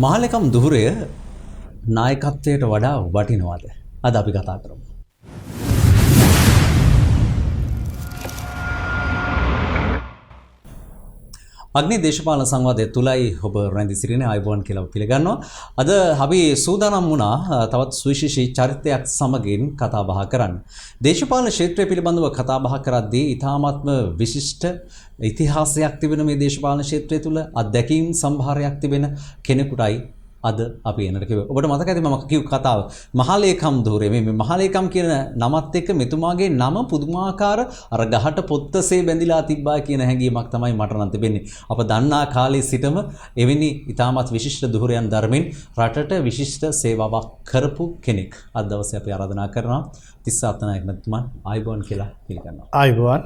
මහලකම් දුහුරය නායකත්වයට වඩා වටිනවාද? අද අපි කතා කරමු. අග්නි දේශපාලන සංවාදය තුලයි ඔබ රැඳී සිටින්නේ. ආයුබෝවන් කියලා පිළිගන්නවා. අද අපි සූදානම් වුණා තවත් සුවිශේෂී චරිතයක් සමගින් කතා බහ කරන්න. දේශපාලන ක්ෂේත්‍රය පිළිබඳව කතා බහ කරද්දී ඉතාමත්ම විශිෂ්ට ඉතිහාසයක් තිබෙන මේ දේශපාලන ක්ෂේත්‍රය තුල අත්දැකීම් සම්භාරයක් තිබෙන කෙනෙකුටයි අද අපි එන්නට කිව්වේ. ඔබට මතක ඇති මම කිව් කතාව මහලේකම් දුරේ මේ මහලේකම් කියන නමත් එක්ක මෙතුමාගේ නම පුදුමාකාර අර ගහට පොත්තසේ බැඳිලා තිබ්බා කියන හැඟීමක් තමයි මට නම් තිබෙන්නේ. අප දන්නා කාලේ සිටම එවැනි ඉතාමත් විශිෂ්ට දුහරයන් ධර්මෙන් රටට විශිෂ්ට සේවාවක් කරපු කෙනෙක්. අද දවසේ අපි ආරාධනා කරනවා තිස්ස අත්තනායක මහත්මයා ආයුබෝවන් කියලා පිළිගන්නවා. ආයුබෝවන්.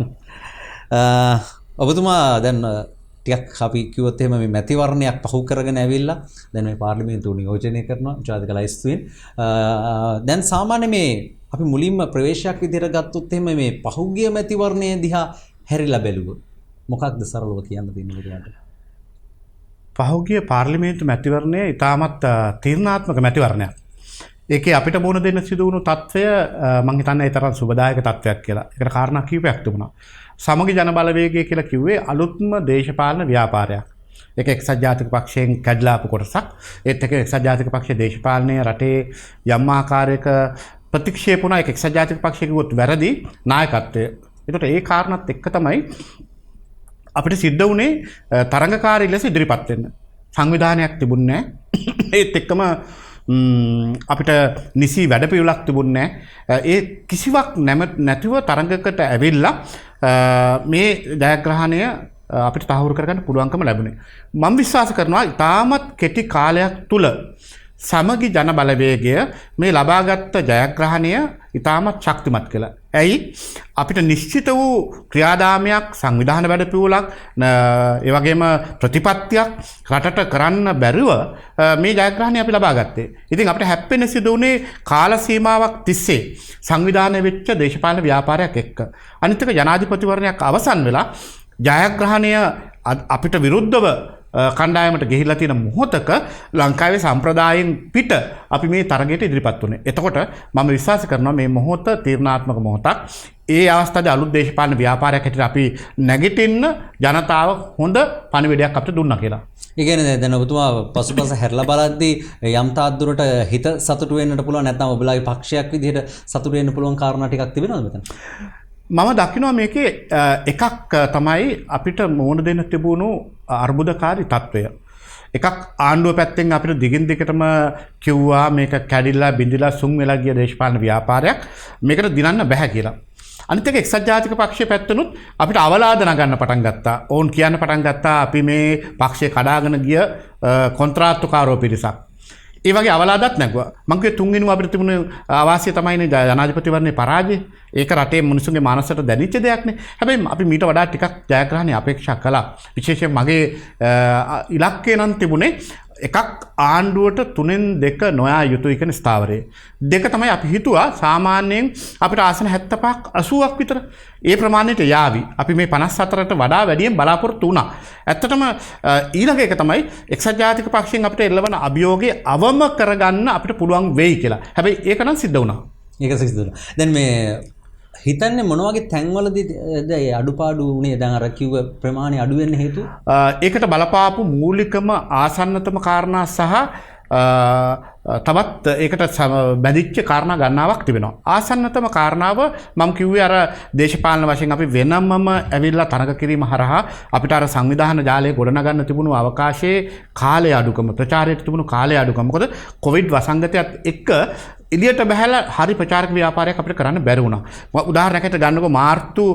ඔබතුමා දැන් ටිකක් අපි කිව්වොත් එහෙම මේ මැතිවරණයක් පහු කරගෙන ඇවිල්ලා දැන් මේ පාර්ලිමේන්තුව නියෝජනය කරනවා ජාතික ලයිස්තුවෙන්. දැන් සාමාන්‍ය මේ අපි මුලින්ම ප්‍රවේශයක් විදිහට ගත්තොත් එහෙම මේ පහුගිය මැතිවරණය දිහා හැරිලා බැලුවොත් මොකක්ද සරලව කියන්න තියෙන්නේ ඔයාලට? පහුගිය පාර්ලිමේන්තු මැතිවරණය ඉතාමත් තීරණාත්මක මැතිවරණයක්. ඒකේ අපිට මුණ දෙන්න සිදු වුණු තත්ත්වය මම හිතන්නේ ඒ තරම් සුබදායක තත්ත්වයක් කියලා. ඒකට කාරණා කීපයක් තිබුණා. සමගි ජන බලවේගය කියලා කිව්වේ අලුත්ම දේශපාලන ව්‍යාපාරයක්. ඒක එක්සත් ජාතික පක්ෂයෙන් කැඩලා ආපු කොටසක්. ඒත් එක එක්සත් ජාතික පක්ෂයේ දේශපාලනය රටේ යම් ආකාරයක ප්‍රතික්ෂේප වුණා. ඒක එක්සත් ජාතික පක්ෂයේ කිව්වොත් වැරදි නායකත්වය. ඒකට ඒ කාරණාත් එක්ක තමයි අපිට සිද්ධ වුණේ තරඟකාරී ලෙස ඉදිරිපත් වෙන්න. සංවිධානයක් තිබුණේ නැහැ. ඒත් එක්කම අපිට නිසි වැඩපිළිවෙලක් තිබුණේ නැහැ. ඒ කිසිවක් නැතිව තරඟකට ඇවිල්ලා මේ ජයග්‍රහණය අපිට තහවුරු කරගන්න පුළුවන්කම ලැබුණේ. මම විශ්වාස කරනවා ඉතාමත් කෙටි කාලයක් තුල සමගි ජන බලවේගය මේ ලබාගත් ජයග්‍රහණය ඉතාමත් ශක්තිමත් කළා. ඇයි? අපිට නිශ්චිත වූ ක්‍රියාදාමයක්, සංවිධාන වැඩපිළිවෙලක්, ඒ වගේම ප්‍රතිපත්තියක් රටට කරන්න බැරුව මේ ජයග්‍රහණය අපි ලබා ගත්තේ. ඉතින් අපිට හැප්පෙන්න සිදු වුණේ කාල සීමාවක් තිස්සේ සංවිධානය වෙච්ච දේශපාලන ව්‍යාපාරයක් එක්ක. අනිත් එක ජනාධිපතිවරණයක් අවසන් වෙලා ජයග්‍රහණය අපිට විරුද්ධව කණ්ඩායමට ගෙහිලා තියෙන මොහොතක ලංකාවේ සම්ප්‍රදායෙන් පිට අපි මේ තරගයට ඉදිරිපත් වුණේ. එතකොට මම විශ්වාස කරනවා මේ මොහොත තීරණාත්මක මොහොතක්. ඒ අවස්ථාවේ අලුත් දේශපාලන ව්‍යාපාරයක් හැටියට අපි නැගිටින්න ජනතාව හොඳ පණිවිඩයක් අපිට දුන්නා කියලා. ඒ කියන්නේ දැන් ඔබතුමා පසුපස හැරලා බලද්දී යම් තාක් දුරට හිත සතුටු වෙන්නට පුළුවන් නැත්නම් ඔබලාගේ පක්ෂයක් විදිහට සතුටු වෙන්න පුළුවන් කාරණා ටිකක් තිබෙනවද මෙතන? මම දකිනවා මේකේ එකක් තමයි අපිට මුහුණ දෙන්න තිබුණු අර්බුදකාරී තත්ත්වය. එකක් ආණ්ඩුව පැත්තෙන් අපිට දිගින් දිගටම කිව්වා මේක කැඩිලා බිඳිලා සුන් වෙලා ගිය දේශපාලන ව්‍යාපාරයක්. මේකට දිනන්න බෑ කියලා. අනිත් එක එක්සත් ජාතික පක්ෂයේ පැත්තනොත් අපිට අවලාද නගන්න පටන් ගත්තා. ඕන් කියන්න පටන් ගත්තා අපි මේ පක්ෂය කඩාගෙන ගිය කොන්ත්‍රාත්තුකාරෝ පිරිසක්. ඒ වගේ අවලාදත් නැගුවා. මම කිව්වේ තුන්වෙනිම අපිට තිබුණේ ආවාසිය තමයිනේ ජනාධිපතිවරණේ පරාජය. ඒක රටේ මිනිසුන්ගේ මානසයට දැනෙච්ච දෙයක්නේ. හැබැයි අපි මීට වඩා ටිකක් ජයග්‍රහණය අපේක්ෂා කළා. විශේෂයෙන් මගේ ඉලක්කය නම් තිබුණේ එකක් ආණ්ඩුවට 3න් 2 නොයා යුතුයි කියන ස්ථාවරය. දෙක තමයි අපි හිතුවා සාමාන්‍යයෙන් අපිට ආසන 75ක් 80ක් විතර ඒ ප්‍රමාණයට යාවි. අපි මේ 54ට වඩා වැඩියෙන් බලාපොරොත්තු වුණා. ඇත්තටම ඊළඟ එක තමයි එක්සත් ජාතික පක්ෂයෙන් අපිට එල්ලවන අභියෝගය අවම කරගන්න අපිට පුළුවන් වෙයි කියලා. හැබැයි ඒක නම් සිද්ධ වුණා. ඒක සිද්ධ වුණා. දැන් මේ හිතන්නේ මොන වගේ තැන්වලදී අඩුපාඩු වුණේ? දැන් අර කිව්ව ප්‍රමාණය අඩු වෙන්න හේතුව? ඒකට බලපාපු මූලිකම ආසන්නතම කාරණා සහ තවත් ඒකට බැඳිච්ච කාරණා ගණනාවක් තිබෙනවා. ආසන්නතම කාරණාව මම කිව්වේ අර දේශපාලන වශයෙන් අපි වෙනමම ඇවිල්ලා තරඟ කිරීම හරහා අපිට අර සංවිධාන ජාලය ගොඩනගන්න තිබුණු අවකාශයේ කාලය අඩුකම, ප්‍රචාරයට තිබුණු කාලය අඩුකම. මොකද කොවිඩ් වසංගතයත් එක්ක එළියට බහැලා හරි ප්‍රචාරක ව්‍යාපාරයක් අපිට කරන්න බැරි වුණා. උදාහරණයකට ගන්නකො මාර්තු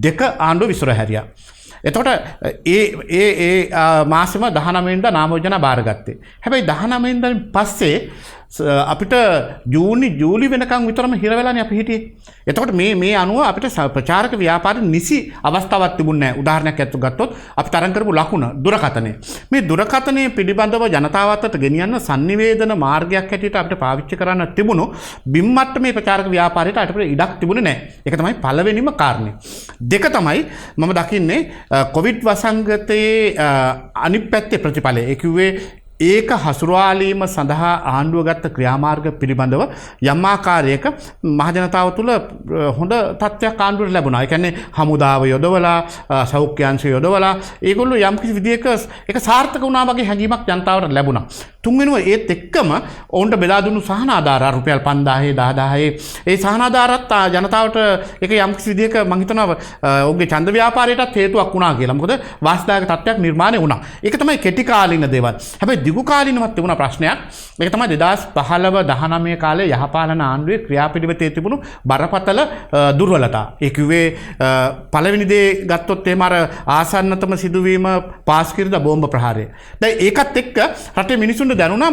2 ආණ්ඩුව විසිර හැරියා. එතකොට ඒ මාසෙම 19 වෙනිදා නාමෝජන බාරගත්තේ. හැබැයි 19 වෙනිදාන් පස්සේ අපිට ජූලි වෙනකන් විතරම හිර වෙලානේ අපි හිටියේ. එතකොට මේ අනුව අපිට ප්‍රචාරක ව්‍යාපාරෙ නිසි අවස්ථාවක් තිබුණේ නැහැ. උදාහරණයක් ගත්තොත් අපි තරම් කරපු ලකුණ දුරකථනය. මේ දුරකථනය පිළිබඳව ජනතාව අතරට ගෙනියන්න sannivedana මාර්ගයක් හැටියට අපිට පාවිච්චි කරන්න තිබුණු බිම් මට්ටමේ ප්‍රචාරක ව්‍යාපාරයට අපිට ඉඩක් තිබුණේ නැහැ. ඒක තමයි පළවෙනිම කාරණේ. දෙක තමයි මම දකින්නේ කොවිඩ් වසංගතයේ අනිත් පැත්තේ ප්‍රතිඵලය. ඒ කිව්වේ ඒක හසුරුවාලීම සඳහා ආණ්ඩුව ගත්ත ක්‍රියාමාර්ග පිළිබඳව යම් ආකාරයක මහජනතාව තුළ හොඳ තත්ත්වයක් ආණ්ඩුවට ලැබුණා. ඒ කියන්නේ හමුදාව යොදවලා සෞඛ්‍ය අංශය යොදවලා ඒගොල්ලෝ යම් කිසි විදියක ඒක සාර්ථක වුණා වගේ හැඟීමක් ජනතාවට ලැබුණා. තුන්වෙනුව ඒත් එක්කම ඔවුන්ට බෙදා දුන්නු සහනාධාර රුපියල් 5000 10000 ඒ සහනාධාරත් ජනතාවට ඒක යම් කිසි විදියක මම හිතනවා ඔවුන්ගේ ඡන්ද ව්‍යාපාරයටත් හේතුවක් වුණා කියලා. මොකද වාස්තවික තත්ත්වයක් නිර්මාණය වුණා. ඒක තමයි කෙටි කාලින දේවල්. හැබැයි දිගු කාලිනවත් තිබුණ ප්‍රශ්නයක්. ඒක තමයි 2015 19 කාලේ යහපාලන ආණ්ඩුවේ ක්‍රියාපිළිවෙතේ තිබුණු බරපතල දුර්වලතා. ඒ කිව්වේ පළවෙනි දේ ගත්තොත් එහෙම අර ආසන්නතම සිදුවීම පාස්කිරිද බෝම්බ ප්‍රහාරය. දැන් ඒකත් එක්ක රටේ මිනිසුන්ට දැනුණා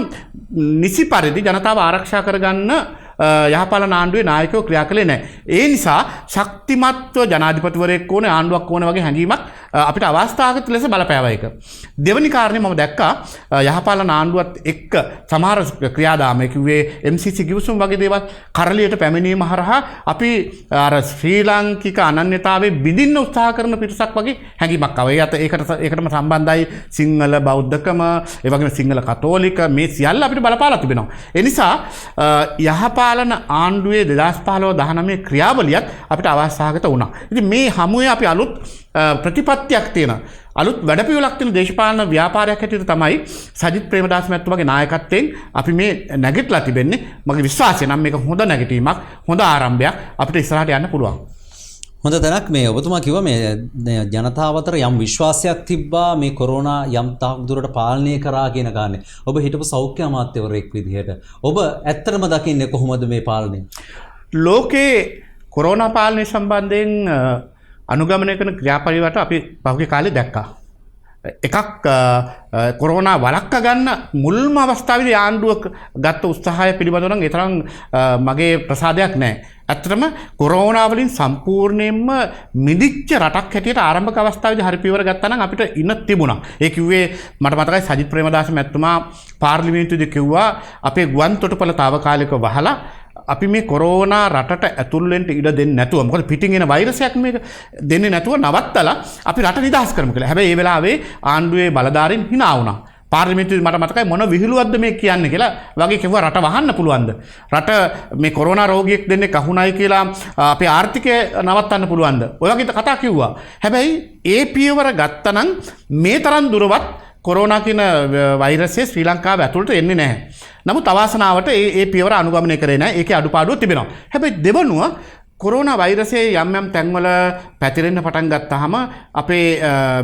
නිසි පරිදි ජනතාව ආරක්ෂා කරගන්න යහපාලන ආණ්ඩුවේ නායකයෝ ක්‍රියා කළේ නැහැ. ඒ නිසා ශක්තිමත්ව ජනාධිපතිවරයෙක් ඕනේ ආණ්ඩුවක් ඕනේ වගේ හැඟීමක් අපිට අවස්ථාවක ලෙස බලපෑවා ඒක. දෙවැනි කාරණේ මම දැක්කා යහපාලන ආණ්ඩුවත් එක්ක සමහර ක්‍රියාදාම කිව්වේ MCC ගිවිසුම් වගේ දේවල් කරලියට පැමිණීම හරහා අපි අර ශ්‍රී ලාංකික අනන්‍යතාවයේ බිඳින්න උත්සාහ කරන පිටසක් වගේ හැඟීමක් ආවා. ඒකටම සම්බන්ධයි සිංහල බෞද්ධකම, ඒ වගේම සිංහල කතෝලික මේ සියල්ල අපිට බලපාලා තිබෙනවා. ඒ නිසා යහපාලන ආණ්ඩුවේ 2015-19 ක්‍රියාවලියත් අපිට අවස්ථාවකට වුණා. ඉතින් මේ හමුවේ අපි අලුත් ප්‍රතිපත්තියක් තියෙන අලුත් වැඩපිළිවෙලක් තියෙන දේශපාලන ව්‍යාපාරයක් හැටියට තමයි සජිත් ප්‍රේමදාස මැතිතුමාගේ නායකත්වයෙන් අපි මේ නැගිටලා තිබෙන්නේ. මගේ විශ්වාසය නම් මේක හොඳ නැගිටීමක්, හොඳ ආරම්භයක් අපිට ඉස්සරහට යන්න පුළුවන්. හොඳ තැනක් මේ ඔබතුමා කිව්වා මේ ජනතාව අතර යම් විශ්වාසයක් තිබ්බා මේ කොරෝනා යම් තාක් දුරට පාලනය කරා කියන කාරණේ. ඔබ හිටපු සෞඛ්‍ය අමාත්‍යවරයෙක් විදිහට ඔබ ඇත්තටම දකින්නේ කොහොමද මේ පාලනය? ලෝකේ කොරෝනා පාලනය සම්බන්ධයෙන් අනුගමනය කරන ක්‍රියාපරිවට අපි පහුගිය කාලේ දැක්කා. එකක් කොරෝනා වළක්වා ගන්න මුල්ම අවස්ථාවේදී ආණ්ඩුව ගත්ත උත්සාහය පිළිබඳව නම් ඒ තරම් මගේ ප්‍රසාදයක් නැහැ. ඇත්තටම කොරෝනා වලින් සම්පූර්ණයෙන්ම මිදිච්ච රටක් හැටියට ආරම්භක අවස්ථාවේදී හරි පියවර ගත්තා නම් අපිට ඉන්න තිබුණා. ඒ කිව්වේ මට මතකයි සජිත් ප්‍රේමදාස මැතිතුමා පාර්ලිමේන්තුවේදී කිව්වා අපේ ගුවන් තොටුපළ తాවකාලිකව වහලා අපි මේ කොරෝනා රටට ඇතුල් වෙන්න ඉඩ දෙන්නේ නැතුව, මොකද පිටින් එන වෛරසයක් මේක දෙන්නේ නැතුව නවත්තලා අපි රට නිදහස් කරමු කියලා. හැබැයි ඒ වෙලාවේ ආණ්ඩුවේ බලධාරීන් hina වුණා. පාර්ලිමේන්තුවේ මට මතකයි මොන විහිළුවක්ද මේ කියන්නේ කියලා වගේ කිව්වා. රට වහන්න පුළුවන්ද? රට මේ කොරෝනා රෝගියෙක් දෙන්නෙක් අහුණයි කියලා අපේ ආර්ථිකය නවත්තන්න පුළුවන්ද? ඔය වගේ කතා කිව්වා. හැබැයි ඒ පියවර ගත්තනම් මේ තරම් දුරවත් කොරෝනා කියන වෛරසය ශ්‍රී ලංකාව ඇතුළට එන්නේ නැහැ. නමුත් අවාසනාවට ඒ පියවර අනුගමනය කරේ නැහැ. ඒකේ අඩුපාඩුවක් තිබෙනවා. හැබැයි දෙවනුව කොරෝනා වෛරසයේ යම් යම් තැන්වල පැතිරෙන්න පටන් ගත්තාම අපේ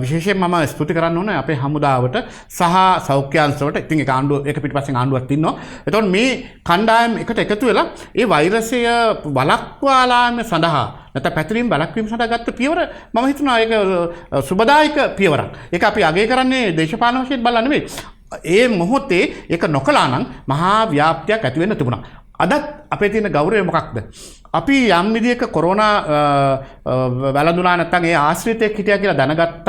විශේෂයෙන් මම ස්තුති කරන්න ඕනේ අපේ හමුදාවට සහ සෞඛ්‍ය අංශවලට. ඉතින් ඒක පිටිපස්සෙන් ආණ්ඩුවක් ඉන්නවා. එතකොට මේ කණ්ඩායම් එකට එකතු වෙලා ඒ වෛරසය වළක්වාලාම සඳහා නැත්නම් පැතිරීම වළක්වීම සඳහා ගත්ත පියවර මම හිතනවා ඒක සුබදායක පියවරක්. ඒක අපි අගය කරන්නේ දේශපාලන වශයෙන් බලලා නෙමෙයි. ඒ මොහොතේ ඒක නොකළා නම් මහා ව්‍යාප්තියක් ඇති වෙන්න තිබුණා. අදත් අපේ තියෙන ගෞරවය මොකක්ද? අපි යම් විදියක කොරෝනා වැළඳුනා නැත්නම් ඒ ආශ්‍රිතයෙක් හිටියා කියලා දැනගත්තත්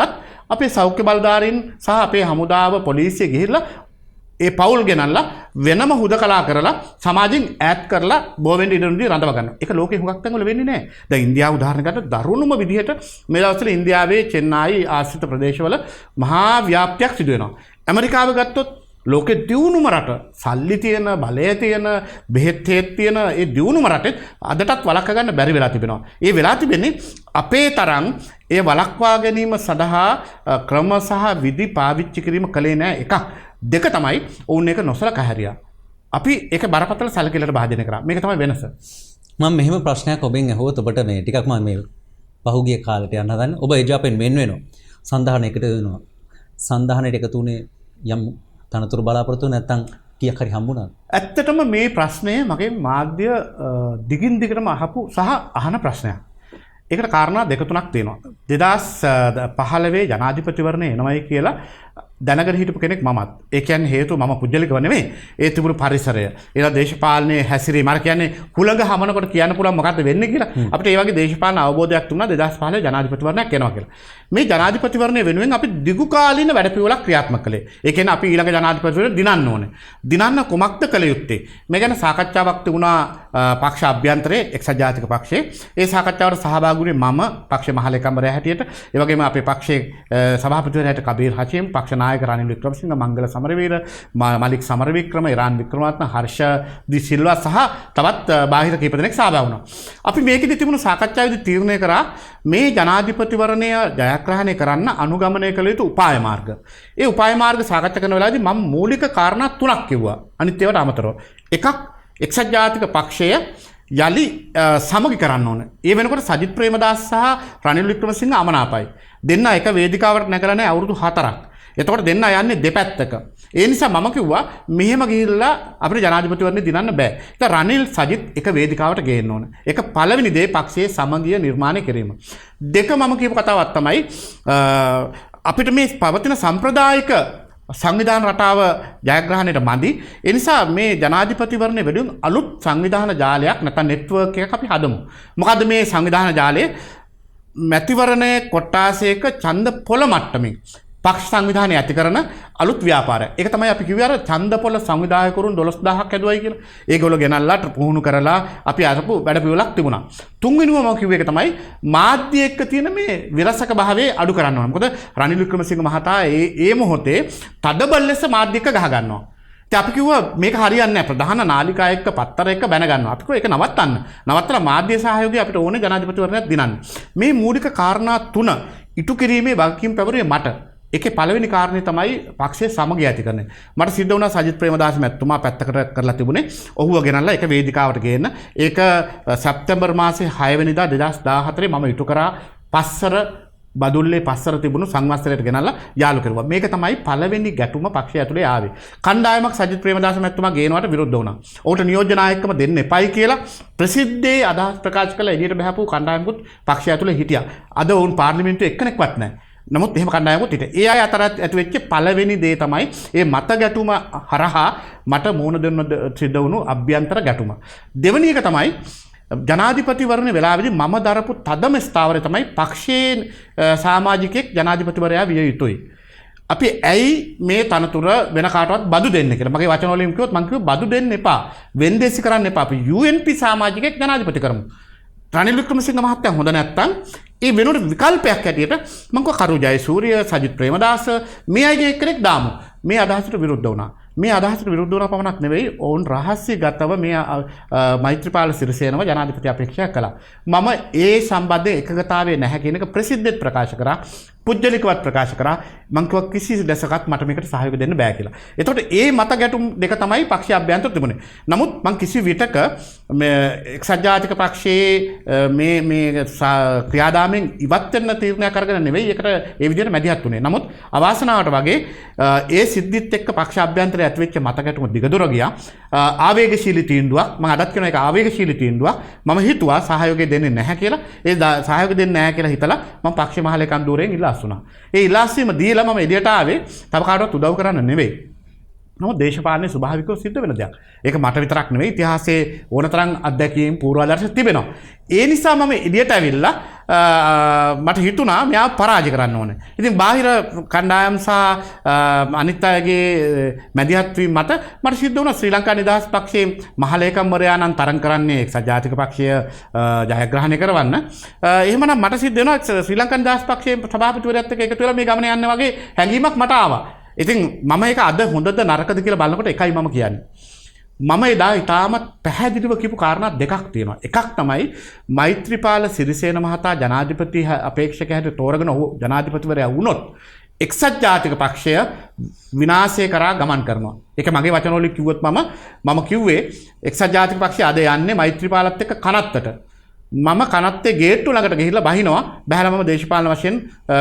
අපේ සෞඛ්‍ය බලධාරීන් සහ අපේ හමුදාව පොලිසිය ගිහිල්ලා ඒ පවුල් ගෙනල්ලා වෙනම හුදකලා කරලා සමාජයෙන් ඈත් කරලා බෝවෙන් ඉදනුදී රඳව ගන්නවා. ඒක ලෝකේ හුඟක් තැන්වල වෙන්නේ නැහැ. දැන් ඉන්දියාව උදාහරණයකට දරුණුම විදිහට මේ දවස්වල ඉන්දියාවේ චෙන්නයි ආශ්‍රිත ප්‍රදේශවල මහා ව්‍යාප්තියක් සිදු වෙනවා. ඇමරිකාව ගත්තොත් ලෝකෙ දියුණුම රට, සල්ලි තියෙන, බලය තියෙන, බෙහෙත් හේත් තියෙන ඒ දියුණුම රටේ අදටත් වළක්වා ගන්න බැරි වෙලා තිබෙනවා. ඒ වෙලා තිබෙන්නේ අපේ තරම් ඒ වළක්වා ගැනීම සඳහා ක්‍රම සහ විධි පාවිච්චි කිරීම කලේ නැහැ. එකක්. දෙක තමයි ඔවුන් ඒක නොසලකා හැරියා. අපි ඒක බරපතල සැලකිල්ලට භාජනය කරා. මේක තමයි වෙනස. මම මෙහෙම ප්‍රශ්නයක් ඔබෙන් අහුවොත් ඔබට මේ ටිකක් මම මේ පහුගිය කාලෙට යන්න හදන්නේ. ඔබ එජාපෙන් වෙන් වෙනවා. සන්ධානයකට වෙනවා. සන්ධානයට එකතු වුණේ යම් තනතුරු බලාපොරොත්තු නැත්තම් කීයක් හරි හම්බුණාද? ඇත්තටම මේ ප්‍රශ්නය මගේ මාධ්‍ය දිගින් දිගටම අහපු සහ අහන ප්‍රශ්නයක්. ඒකට කාරණා දෙක තුනක් තියෙනවා. 2015 ජනාධිපතිවරණය එනවයි කියලා දැනගෙන හිටපු කෙනෙක් මමත්. ඒ කියන්නේ හේතුව මම පුජ්‍යලිකව නෙමෙයි. ඒ තිබුණු පරිසරය. ඒලා දේශපාලනයේ හැසිරීම. මම කියන්නේ හුළඟ හමනකොට කියන්න පුළුවන් මොකද්ද වෙන්නේ කියලා. අපිට ඒ වගේ දේශපාලන අවබෝධයක් තුනා 2015 ජනාධිපතිවරණයක් එනවා කියලා. මේ ජනාධිපතිවරණය වෙනුවෙන් අපි දිගු කාලින වැඩපිළිවෙලක් ක්‍රියාත්මක කළේ. ඒ කියන්නේ අපි ඊළඟ ජනාධිපතිවරණය දිනන්න ඕනේ. දිනන්න කුමක්ද කළ යුත්තේ? මේ ගැන සාකච්ඡාවක් තිබුණා පක්ෂ අභ්‍යන්තරයේ එක්සත් ජාතික පක්ෂයේ. ඒ සාකච්ඡාවට සහභාගී වුණේ මම පක්ෂ මහලේකම්වරයා හැටියට. ඒ වගේම අපේ පක්ෂයේ සභාපතිවරයා හැටියට කබීර් හෂීම්, පක්ෂ නායක රනිල් වික්‍රමසිංහ, මංගල සමරවීර, මලික් සමරවික්‍රම, ඉරාන් වික්‍රමරත්න, හර්ෂ දි සිල්වා සහ තවත් බාහිර කීප දෙනෙක් සහභාගී වුණා. අපි මේකෙදි තිබුණු සාකච්ඡාවේදී තීරණය කරා මේ ජනාධිපතිවරණය ජයග්‍රහණය කරන්න අනුගමනය කළ යුතු උපාය මාර්ග. ඒ උපාය මාර්ග සාකච්ඡා කරන වෙලාවේදී මම මූලික කාරණා තුනක් කිව්වා. අනිත් ඒවාට අමතරව. එකක් එක්සත් ජාතික පක්ෂය යලි සමගි කරන්න ඕන. ඒ වෙනකොට සජිත් ප්‍රේමදාස සහ රනිල් වික්‍රමසිංහ අමනාපයි. දෙන්න එක වේදිකාවට නැගලා නැහැ අවුරුදු 4ක්. එතකොට දෙන්න යන්නේ දෙපැත්තක. ඒ නිසා මම කිව්වා මෙහෙම ගිහිල්ලා අපිට ජනාධිපතිවරණය දිනන්න බෑ. ඒක රනිල් සජිත් එක වේදිකාවට ගේන්න ඕන. ඒක පළවෙනි දේ පක්ෂයේ සමගිය නිර්මාණය කිරීම. දෙක මම කියපු කතාවක් තමයි අපිට මේ පවතින සම්ප්‍රදායික සංවිධාන රටාව ජයග්‍රහණයට මදි. ඒ නිසා මේ ජනාධිපතිවරණය වෙනුවෙන් අලුත් සංවිධාන ජාලයක් නැත්නම් නෙට්වර්ක් එකක් අපි හදමු. මොකද්ද මේ සංවිධාන ජාලය? මැතිවරණයේ කොට්ටාසයක ඡන්ද පොළ මට්ටමින් පක්ෂ සංවිධානය ඇති කරන අලුත් ව්‍යාපාරයක්. ඒක තමයි අපි කිව්වේ අර ඡන්ද පොළ සංවිධායකවරුන් 12000ක් ඇදුවයි කියලා. ඒගොල්ලෝ ගෙනල්ලා පුහුණු කරලා අපි අරපු වැඩ පිළිවෙලක් තිබුණා. තුන්වෙනිව මම කිව්වේ ඒක තමයි මාධ්‍ය එක්ක තියෙන මේ විරසක භාවයේ අඩු කරන්න ඕන. මොකද රනිල් වික්‍රමසිංහ මහතා ඒ මොහොතේ තදබල ලෙස මාධ්‍ය එක්ක ගහ ගන්නවා. ඉතින් අපි කිව්වා මේක හරියන්නේ නැහැ. ප්‍රධාන නාලිකා එක්ක පත්තර එක්ක බැන ගන්නවා. අපි කිව්වා ඒක නවත්තන්න. නවත්තලා මාධ්‍ය සහයෝගය අපිට ඕනේ ජනාධිපතිවරණයක් දිනන්න. මේ මූලික කාරණා තුන ඉටු කිරීමේ වගකීම් පැවරුවේ මට. ඒකේ පළවෙනි කාරණේ තමයි පක්ෂයේ සමගිය ඇති කරන්නේ. මට සිද්ධ වුණා සජිත් ප්‍රේමදාස මැතිතුමා පැත්තකට කරලා තිබුණේ. ඔහුව ගෙනල්ලා එක වේදිකාවට ගේන්න. ඒක සැප්තැම්බර් මාසේ 6 වෙනිදා 2014 මම ඉටු කරා පස්සර බදුල්ලේ පස්සර තිබුණු සංවත්සරයට ගෙනල්ලා යාළු කරුවා. මේක තමයි පළවෙනි ගැටුම පක්ෂය ඇතුලේ ආවේ. කණ්ඩායමක් සජිත් ප්‍රේමදාස මැතිතුමා ගේනවට විරුද්ධ වුණා. ඔහුට නියෝජ්‍ය නායකකම දෙන්න එපයි කියලා ප්‍රසිද්ධියේ අදහස් ප්‍රකාශ කළ එළියට බහපු කණ්ඩායමකුත් පක්ෂය ඇතුලේ හිටියා. අද වුන් පාර්ලිමේන්තුවේ එක්කෙනෙක්වත් නැහැ. නමුත් එහෙම කණ්ඩායමකුත් හිටියා. ඒ අය අතර ඇති වෙච්ච පළවෙනි දේ තමයි මේ මත ගැටුම හරහා මට මුණ දෙන්න සිද්ධ වුණු අභ්‍යන්තර ගැටුම. දෙවෙනි එක තමයි ජනාධිපතිවරණ වෙලාවේදී මම දරපු තදම ස්ථාවරය තමයි පක්ෂයේ සමාජිකෙක් ජනාධිපතිවරයා විය යුතුයි. අපි ඇයි මේ තනතුර වෙන කාටවත් බදු දෙන්න කියලා. මගේ වචන වලින් කිව්වොත් මම කිව්වා බදු දෙන්න එපා. වෙන්දේසි කරන්න එපා. අපි UNP සමාජිකෙක් ජනාධිපති කරමු. රනිල් වික්‍රමසිංහ මහත්තයා හොඳ නැත්තම් ඒ වෙනුවට විකල්පයක් හැටියට මම කිව්වා කරු ජයසූරිය, සජිත් ප්‍රේමදාස මේ අයගේ එක්කෙනෙක් දාමු. මේ අදහසට විරුද්ධ වුණා. මේ අදහසට විරුද්ධ වුණා පමණක් නෙවෙයි ඔවුන් රහස්‍යගතව මේ මෛත්‍රීපාල සිරිසේනව ජනාධිපති අපේක්ෂා කළා. මම ඒ සම්බන්ධයෙන් එකගතාවයේ නැහැ කියන එක ප්‍රසිද්ධිත් ප්‍රකාශ කරා. පුජ්‍යලිකවත් ප්‍රකාශ කරා. මම කිව්වා කිසි දැසකත් මට මේකට සහයෝගය දෙන්න බෑ කියලා. එතකොට ඒ මත ගැටුම් දෙක තමයි පක්ෂය අභ්‍යන්තර තිබුණේ. නමුත් මම කිසි විටක මේ එක්සත් ජාතික පක්ෂයේ මේ ක්‍රියාදාමෙන් ඉවත් වෙන්න තීරණයක් අරගෙන නෙවෙයි ඒකට ඒ විදිහට මැදිහත් වුණේ. නමුත් අවාසනාවට වගේ ඒ සිද්ධිත් එක්ක පක්ෂ අභ්‍යන්තරයේ ඇතිවෙච්ච මත ගැටුම දිගදුර ගියා. ආවේගශීලී තීන්දුවක්. මම අදත් කියන එක ආවේගශීලී තීන්දුවක්. මම හිතුවා සහයෝගය දෙන්නේ නැහැ කියලා. ඒ සහයෝගය දෙන්නේ නැහැ කියලා හිතලා මම පක්ෂ මහලේකම් ධූරයෙන් ඉල්ලා වුණා. ඒ ඉල්ලාස්වීම දීලා මම එළියට ආවේ තව කාටවත් උදව් කරන්න නෙවෙයි. නමුත් දේශපාලනයේ ස්වභාවිකව සිද්ධ වෙන දෙයක්. ඒක මට විතරක් නෙවෙයි ඉතිහාසයේ ඕනතරම් අත්දැකීම් පූර්වාදර්ශ තිබෙනවා. ඒ නිසා මම එළියට ඇවිල්ලා මට හිතුණා මෙයා පරාජය කරන්න ඕනේ. ඉතින් බාහිර කණ්ඩායම් සහ අනිත් අයගේ මැදිහත් වීම මත මට සිද්ධ වුණා ශ්‍රී ලංකා නිදහස් පක්ෂයේ මහලේකම්වරයා නම් තරම් කරන්නේ එක්සත් ජාතික පක්ෂය ජයග්‍රහණය කරවන්න. එහෙමනම් මට සිද්ධ වෙනවා ශ්‍රී ලංකා නිදහස් පක්ෂයේ සභාපතිවරයාත් එක්ක එකතු වෙලා මේ ගමන යන්න වගේ හැඟීමක් මට ආවා. ඉතින් මම ඒක අද හොඳද නරකද කියලා බලනකොට එකයි මම කියන්නේ. මම එදා ඉතාමත් පැහැදිලිව කියපු කාරණා දෙකක් තියෙනවා. එකක් තමයි මෛත්‍රීපාල සිරිසේන මහතා ජනාධිපති අපේක්ෂක හැටියට තෝරගෙන ඔහු ජනාධිපතිවරයා වුණොත් එක්සත් ජාතික පක්ෂය විනාශය කරා ගමන් කරනවා. ඒක මගේ වචන වලින් කිව්වොත් මම කිව්වේ එක්සත් ජාතික පක්ෂය අද යන්නේ මෛත්‍රීපාලත් එක්ක කනත්තට. මම කනත්තේ ගේට්ටු ළඟට ගිහිල්ලා බහිනවා බහැලා මම දේශපාලන වශයෙන්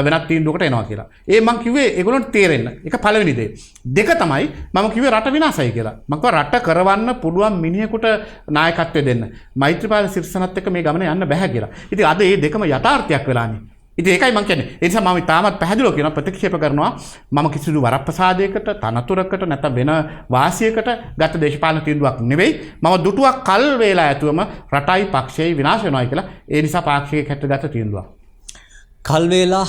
වෙනත් තීන්දුවකට එනවා කියලා. ඒ මං කිව්වේ ඒගොල්ලන්ට තේරෙන්න. ඒක පළවෙනි දේ. දෙක තමයි මම කිව්වේ රට විනාශයි කියලා. මම කිව්වා රට කරවන්න පුළුවන් මිනිහෙකුට නායකත්වය දෙන්න. මෛත්‍රීපාල සිරිසනත් එක්ක මේ ගමන යන්න බෑ කියලා. ඉතින් අද මේ දෙකම යථාර්ථයක් වෙලානේ. ඉතින් ඒකයි මම කියන්නේ. ඒ නිසා මම තාමත් පැහැදිලිව කියනවා ප්‍රතික්ෂේප කරනවා මම කිසිදු වරප්‍රසාදයකට තනතුරකට නැත්නම් වෙන වාසියකට ගත දේශපාලන තීන්දුවක් නෙවෙයි. මම දුටුවක් කල් වේලා ඇතුවම රටයි පක්ෂයයි විනාශ වෙනවායි කියලා. ඒ නිසා පාක්ෂික හැටගත තීන්දුවක්. කල් වේලා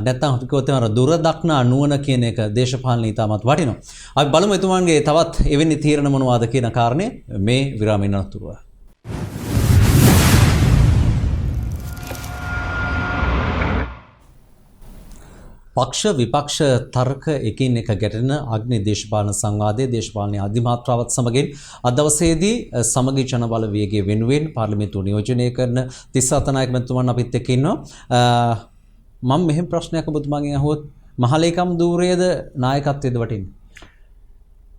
නැත්නම් අපි කිව්වොත් අර දුර දක්නා නුවණ කියන එක දේශපාලන ඉතාමත් වටිනවා. අපි බලමු එතුමන්ගේ තවත් එවැනි තීරණ මොනවාද කියන කාරණේ මේ විරාමයෙන් අනතුරුව. පක්ෂ විපක්ෂ තර්ක එකින් එක ගැටෙන අග්නි දේශපාලන සංවාදයේ දේශපාලන අධිමාත්‍රාවත් සමගින් අද දවසේදී සමගි ජනබල වේගයේ වෙනුවෙන් පාර්ලිමේන්තුව නියෝජනය කරන 37 නායක මැතිතුමන් අපිත් එක්ක ඉන්නවා. මම මෙහෙම ප්‍රශ්නයක් ඔබතුමාගෙන් අහුවොත් මහලේකම් ධූරයේද නායකත්වයේද වටින්නේ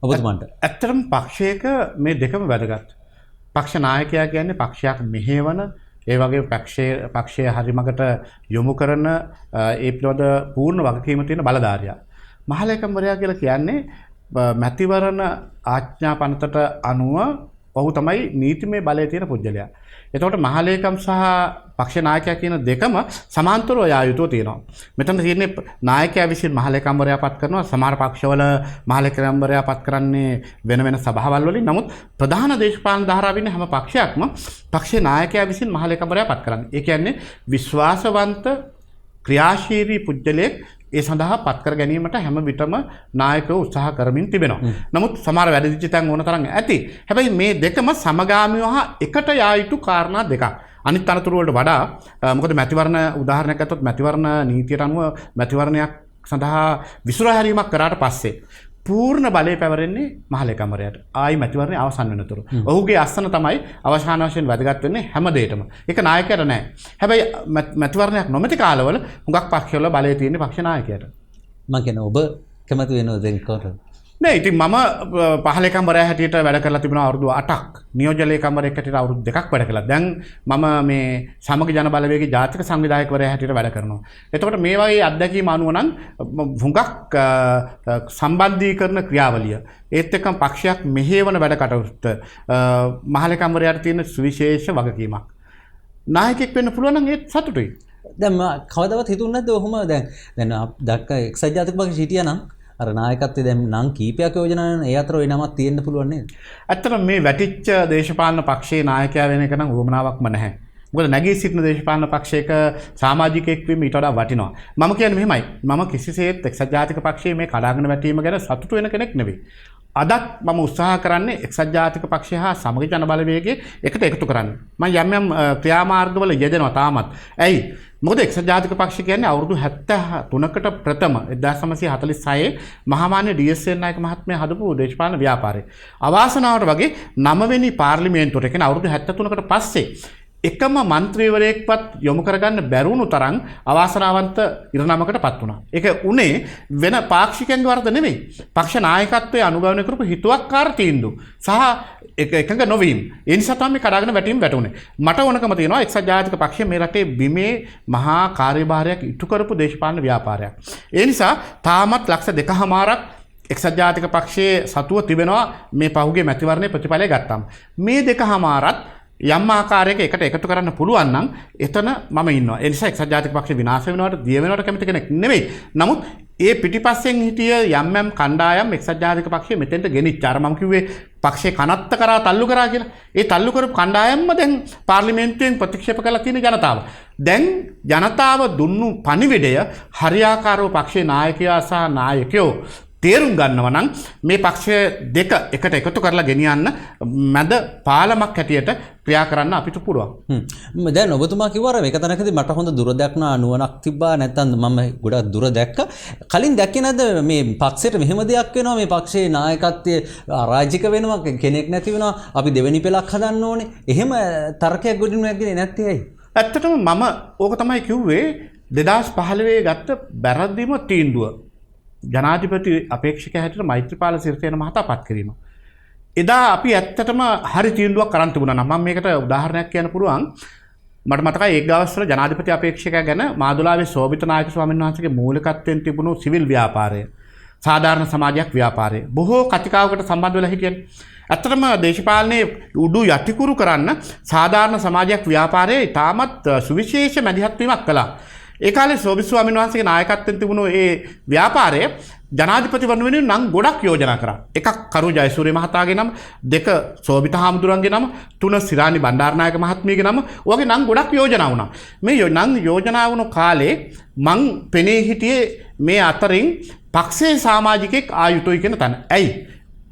ඔබතුමන්ට? ඇත්තටම පක්ෂයක මේ දෙකම වැදගත්. පක්ෂ නායකයා කියන්නේ පක්ෂයක් මෙහෙවන ඒ වගේ පක්ෂය හරිමකට යොමු කරන ඒ පිළිබඳ පූර්ණ වගකීම තියෙන බලධාරියා. මහලේකම්වරයා කියලා කියන්නේ මැතිවරණ ආඥා පනතට අනුව ඔහු තමයි නීතිමය බලය තියෙන පුද්ගලයා. එතකොට මහලේකම් සහ පක්ෂ නායකයා කියන දෙකම සමාන්තරව යා යුතුව තියෙනවා. මෙතන තියෙන්නේ නායකයා විසින් මහලේකම්වරයා පත් කරනවා. සමහර පක්ෂවල මහලේකම්වරයා පත් කරන්නේ වෙන වෙන සභාවල් වලින්. නමුත් ප්‍රධාන දේශපාලන ධාරාවේ ඉන්න හැම පක්ෂයක්ම පක්ෂේ නායකයා විසින් මහලේකම්වරයා පත් කරන්නේ. ඒ කියන්නේ විශ්වාසවන්ත ක්‍රියාශීලී පුද්ගලයෙක් ඒ සඳහා පත් කර ගැනීමට හැම විටම නායකව උත්සාහ කරමින් තිබෙනවා. නමුත් සමහර වැඩිදිච්ච තැන් ඕන තරම් ඇති. හැබැයි මේ දෙකම සමගාමීව හා එකට යා යුතු කාරණා දෙකක්. අනිත් අනතුරු වලට වඩා මොකද මැතිවරණ උදාහරණයක් ගත්තොත් මැතිවරණ නීතියට අනුව මැතිවරණයක් සඳහා විසුරා හැරීමක් කරාට පස්සේ පූර්ණ බලය පැවරෙන්නේ මහලේකම්වරයාට. ආයි මැතිවරණය අවසන් වෙනතුරු. ඔහුගේ අස්සන තමයි අවසාන වශයෙන් වැදගත් වෙන්නේ හැම දෙයකම. ඒක නායකයාට නෑ. හැබැයි මැතිවරණයක් නොමැති කාලවල හුඟක් පක්ෂවල බලය තියෙන්නේ පක්ෂ නායකයාට. මම කියන්නේ ඔබ කැමති වෙනවද එන්කොට? නෑ ඉතින් මම පහලේකම්වරයා හැටියට වැඩ කරලා තිබුණා අවුරුදු 8ක්. නියෝජ්‍ය ලේකම්වරයෙක් හැටියට අවුරුදු 2ක් වැඩ කළා. දැන් මම මේ සමගි ජන බලවේගයේ ජාතික සංවිධායකවරයා හැටියට වැඩ කරනවා. එතකොට මේ වගේ අත්දැකීම් අනුව නම් හුඟක් සම්බන්ධීකරණ ක්‍රියාවලිය ඒත් එක්කම පක්ෂයක් මෙහෙවන වැඩ කටයුත්ත මහලේකම්වරයාට තියෙන සුවිශේෂ වගකීමක්. නායකයෙක් වෙන්න පුළුවන් නම් ඒත් සතුටුයි. දැන් කවදාවත් හිතුන්නේ නැද්ද ඔහොම දැන් දැක්ක එක්සත් ජාතික පක්ෂ හිටියා නම් අර නායකත්වයේ දැන් නම් කීපයක් යෝජනා කරන ඒ අතර ওই නමක් තියෙන්න පුළුවන් නේද? ඇත්තටම මේ වැටිච්ච දේශපාලන පක්ෂයේ නායකයා වෙන එක නම් උවමනාවක්ම නැහැ. මොකද නැගී සිටින දේශපාලන පක්ෂයක සමාජිකයෙක් වීම ඊට වඩා වටිනවා. මම කියන්නේ මෙහෙමයි. මම කිසිසේත් එක්සත් ජාතික පක්ෂයේ මේ කඩාගෙන වැටීම ගැන සතුටු වෙන කෙනෙක් නෙවෙයි. අදත් මම උත්සාහ කරන්නේ එක්සත් ජාතික පක්ෂය හා සමගි ජන බලවේගයේ එකට එකතු කරන්න. මම යම් ක්‍රියාමාර්ගවල යෙදෙනවා තාමත්. ඇයි? මොකද එක්සත් ජාතික පක්ෂ කියන්නේ අවුරුදු 73කට ප්‍රථම 1946 මහාමාන්‍ය ඩී.එස්.එල් නායක මහත්මයා හදපු දේශපාලන ව්‍යාපාරය. අවාසනාවට වගේ 9 වෙනි පාර්ලිමේන්තුවට කියන්නේ අවුරුදු 73කට පස්සේ එකම මන්ත්‍රීවරයෙක්වත් යොමු කරගන්න බැරුණු තරම් අවාසනාවන්ත ඉරණමකට පත් වුණා. ඒක උනේ වෙන පාක්ෂිකයන්ගේ වරද නෙමෙයි. පක්ෂ නායකත්වයේ අනුගමනය කරපු හිතුවක්කාර තීන්දුව සහ එකඟ නොවීම. ඒ නිසා තමයි මේ කඩාගෙන වැටීම වැටුනේ. මට ඕනකම තියෙනවා එක්සත් ජාතික පක්ෂය මේ රටේ බිමේ මහා කාර්යභාරයක් ඉටු කරපු දේශපාලන ව්‍යාපාරයක්. ඒ නිසා තාමත් ලක්ෂ 2.5ක් එක්සත් ජාතික පක්ෂයේ සතුව තිබෙනවා මේ පහුගිය මැතිවරණයේ ප්‍රතිඵලය ගත්තාම. මේ 2.5ත් යම් ආකාරයක එකට එකතු කරන්න පුළුවන් නම් එතන මම ඉන්නවා. ඒ නිසා එක්සත් ජාතික පක්ෂය විනාශ වෙනවට දිය වෙනවට කැමති කෙනෙක් නෙවෙයි. නමුත් ඒ පිටිපස්සෙන් හිටිය යම් කණ්ඩායම් එක්සත් ජාතික පක්ෂය මෙතෙන්ට ගෙනිච්ච අර මම කිව්වේ පක්ෂේ කනත්ත කරා තල්ලු කරා කියලා. ඒ තල්ලු කරපු කණ්ඩායම්ම දැන් පාර්ලිමේන්තුවෙන් ප්‍රතික්ෂේප කරලා තියෙන ජනතාව. දැන් ජනතාව දුන්නු පණිවිඩය හරියාකාරව පක්ෂේ නායකයා සහ නායකයෝ තේරුම් ගන්නවා නම් මේ පක්ෂ දෙක එකට එකතු කරලා ගෙනියන්න මැද පාලමක් හැටියට ක්‍රියා කරන්න අපිට පුළුවන්. දැන් ඔබතුමා කිව්වා මේක තැනකදී මට හොඳ දුර දැක්න නුවණක් තිබ්බා නැත්නම් මම ගොඩක් දුර දැක්ක. කලින් දැක්කේ නැද්ද මේ පක්ෂයට මෙහෙම දෙයක් වෙනවා මේ පක්ෂයේ නායකත්වයේ අරාජික වෙනවා කෙනෙක් නැති වෙනවා අපි දෙවෙනි පෙළක් හදන්න ඕනේ. එහෙම තර්කයක් ගොඩින් නැග්ගේ නැත්තේ ඇයි? ඇත්තටම මම ඕක තමයි කිව්වේ 2015 ගත්ත බැරදීම තීන්දුව. ජනාධිපති අපේක්ෂක හැටියට මෛත්‍රීපාල සිරිසේන මහතා පත් කිරීම. එදා අපි ඇත්තටම හරි තීන්දුවක් කරන් තිබුණා නම් මම මේකට උදාහරණයක් කියන්න පුළුවන්. මට මතකයි ඒ ගාස්වල ජනාධිපති අපේක්ෂකයා ගැන මාදුලාවේ සෝබිත නායක ස්වාමීන් වහන්සේගේ මූලිකත්වයෙන් තිබුණු සිවිල් ව්‍යාපාරය, සාධාරණ සමාජයක් ව්‍යාපාරය බොහෝ කතිකාවකට සම්බන්ධ වෙලා හිටියනේ. ඇත්තටම දේශපාලනයේ උඩු යටිකුරු කරන්න සාධාරණ සමාජයක් ව්‍යාපාරයේ තාමත් සුවිශේෂ මැදිහත් වීමක් කළා. ඒ කාලේ සෝබිත් ස්වාමීන් වහන්සේගේ නායකත්වයෙන් තිබුණු ඒ ව්‍යාපාරය ජනාධිපතිවරණ වෙනුවෙන් නම් ගොඩක් යෝජනා කරා. එකක් කරු ජයසූරිය මහතාගේ නම, දෙක සෝබිත හාමුදුරන්ගේ නම, තුන සිරානි බණ්ඩාරනායක මහත්මියගේ නම. ඔයගේ නම් ගොඩක් යෝජනා වුණා. මේ නම් යෝජනා වුණු කාලේ මං පෙනී හිටියේ මේ අතරින් පක්ෂයේ සමාජිකෙක් ආයුතුයි කියන තැන. ඇයි?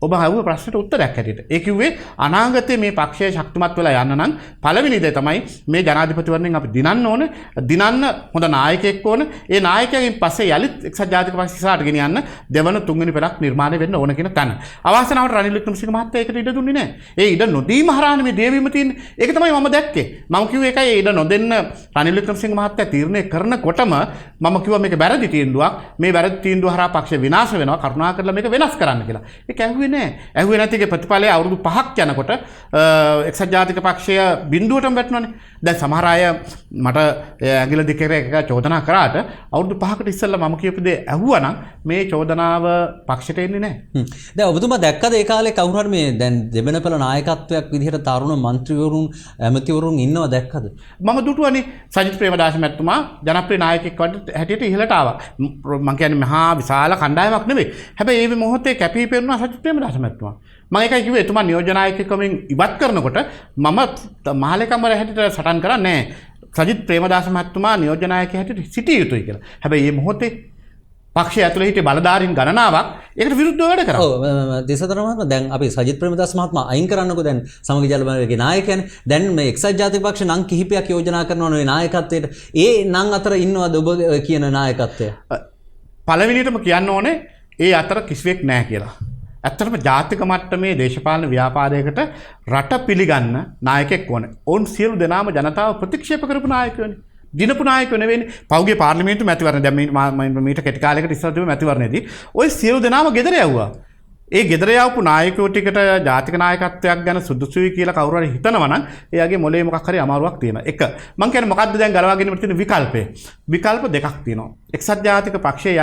ඔබ අහුව ප්‍රශ්නට උත්තරයක් හැටියට. ඒ කිව්වේ අනාගතයේ මේ පක්ෂය ශක්තිමත් වෙලා යන්න නම් පළවෙනි දේ තමයි මේ ජනාධිපතිවරණයෙන් අපි දිනන්න ඕන. දිනන්න හොඳ නායකයෙක් ඕන. ඒ නායකයාගෙන් පස්සේ යලිත් එක්සත් ජාතික පක්ෂය ඉස්සරහට ගෙනියන්න දෙවන තුන්වෙනි පෙරක් නිර්මාණය වෙන්න ඕන කියන තැන. අවාසනාවට රනිල් වික්‍රමසිංහ මහත්තයා ඒකට ඉඩ දුන්නේ නැහැ. ඒ ඉඩ නොදීම හරහානේ මේ දේවීම තියෙන්නේ. ඒක තමයි මම දැක්කේ. මම කිව්වේ ඒකයි ඉඩ නොදෙන්න රනිල් වික්‍රමසිංහ මහත්තයා තීරණය කරනකොටම මම කිව්වා මේක වැරදි තීන්දුවක්. මේ වැරදි තීන්දුව හරහා පක්ෂය විනාශ වෙනවා. කරුණාකරලා මේක වෙනස් කරන්න කියලා. ඒක ඇහුවේ නෑ. ඇහුවේ නැතිගේ ප්‍රතිඵලය අවුරුදු 5ක් යනකොට එක්සත් ජාතික පක්ෂය බිඳුවටම වැටුණානේ. දැන් සමහර අය මට ඇඟිලි දෙකේ එක චෝදනා කරාට අවුරුදු 5කට ඉස්සෙල්ලා මම කියපු දේ ඇහුවා නම් මේ චෝදනාව පක්ෂයට එන්නේ නැහැ. දැන් ඔබතුමා දැක්කද ඒ කාලේ කවුරු හරි මේ දැන් දෙවෙන පෙළ නායකත්වයක් විදිහට තරුණ മന്ത്രിවරුන් ඇමතිවරුන් ඉන්නව දැක්කද? මම දුටුවනේ සජිත් ප්‍රේමදාස මැතිතුමා ජනප්‍රිය නායකයෙක් හැටියට ඉහළට ආවා. මම කියන්නේ මහා විශාල කණ්ඩායමක් නෙවෙයි. හැබැයි ඒ මොහොතේ කැපී පෙනුණා සජිත් ප්‍රේමදාස මැතිතුමා. මම ඒකයි කිව්වේ එතුමා නියෝජනායකකමින් ඉවත් කරනකොට මම මහලේකම්වර හැටියට සටන් කරන්නේ නැහැ. සජිත් ප්‍රේමදාස මහත්මයා නියෝජනායක හැටියට සිටිය යුතුයි කියලා. හැබැයි මේ මොහොතේ පක්ෂය ඇතුළේ හිටිය බලධාරීන් ගණනාවක් ඒකට විරුද්ධව වැඩ කරා. ඔව් දේශතර මහත්මයා දැන් අපි සජිත් ප්‍රේමදාස මහත්මයා අයින් කරන්නකෝ දැන් සමගි ජලබලගේ නායකයනේ. දැන් මේ එක්සත් ජාතික පක්ෂ නම් කිහිපයක් යෝජනා කරනවා නේ නායකත්වයට. ඒ නම් අතර ඉන්නවද ඔබ කියන නායකත්වය? පළවෙනියටම කියන්න ඕනේ ඒ අතර කිසිවෙක් නැහැ කියලා. ඇත්තටම ජාතික මට්ටමේ දේශපාලන ව්‍යාපාරයකට රට පිළිගන්න නායකයෙක් ඕනේ. ඔවුන් සියලු දෙනාම ජනතාව ප්‍රතික්ෂේප කරපු නායකයෝනේ. දිනපු නායකයෝ නෙවෙයිනේ. පෞගේ පාර්ලිමේන්තු මැතිවරණ දැන් මීට කෙටි කාලයකට ඉස්සර තිබුණු මැතිවරණයේදී ওই සියලු දෙනාම ගෙදර යවුවා. ඒ ගෙදර යවපු නායකයෝ ටිකට ජාතික නායකත්වයක් ගැන සුදුසුයි කියලා කවුරු හරි හිතනවා නම් එයාගේ මොලේ මොකක් හරි අමාරුවක් තියෙනවා. එක මම කියන්නේ මොකද්ද දැන් ගලවා ගැනීමට තියෙන විකල්පය? විකල්ප දෙකක් තියෙනවා. එක්සත් ජාතික පක්ෂය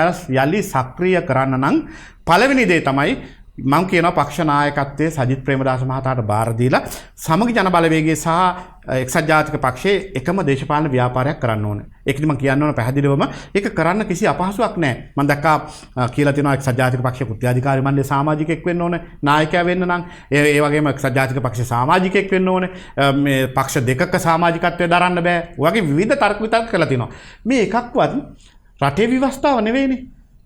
යලි සක්‍රිය කරන්න නම් පළවෙනි දේ තමයි මම කියනවා පක්ෂ නායකත්වයේ සජිත් ප්‍රේමදාස මහතාට බාර දීලා සමගි ජන බලවේගයේ සහ එක්සත් ජාතික පක්ෂයේ එකම දේශපාලන ව්‍යාපාරයක් කරන්න ඕනේ. ඒකද මම කියන්න ඕන පැහැදිලිවම ඒක කරන්න කිසි අපහසුයක් නැහැ. මම දැක්කා කියලා තියෙනවා එක්සත් ජාතික පක්ෂයේ කුත්‍යාධිකාරී මණ්ඩලයේ සමාජිකයෙක් වෙන්න ඕනේ. නායකයා වෙන්න නම් ඒ වගේම එක්සත් ජාතික පක්ෂයේ සමාජිකයෙක් වෙන්න ඕනේ. මේ පක්ෂ දෙකක සමාජිකත්වය දරන්න බෑ. ඔයගේ විවිධ තර්ක විතර්ක කරලා තියෙනවා. මේ එකක්වත් රටේ ව්‍යවස්ථාව නෙවෙයිනේ.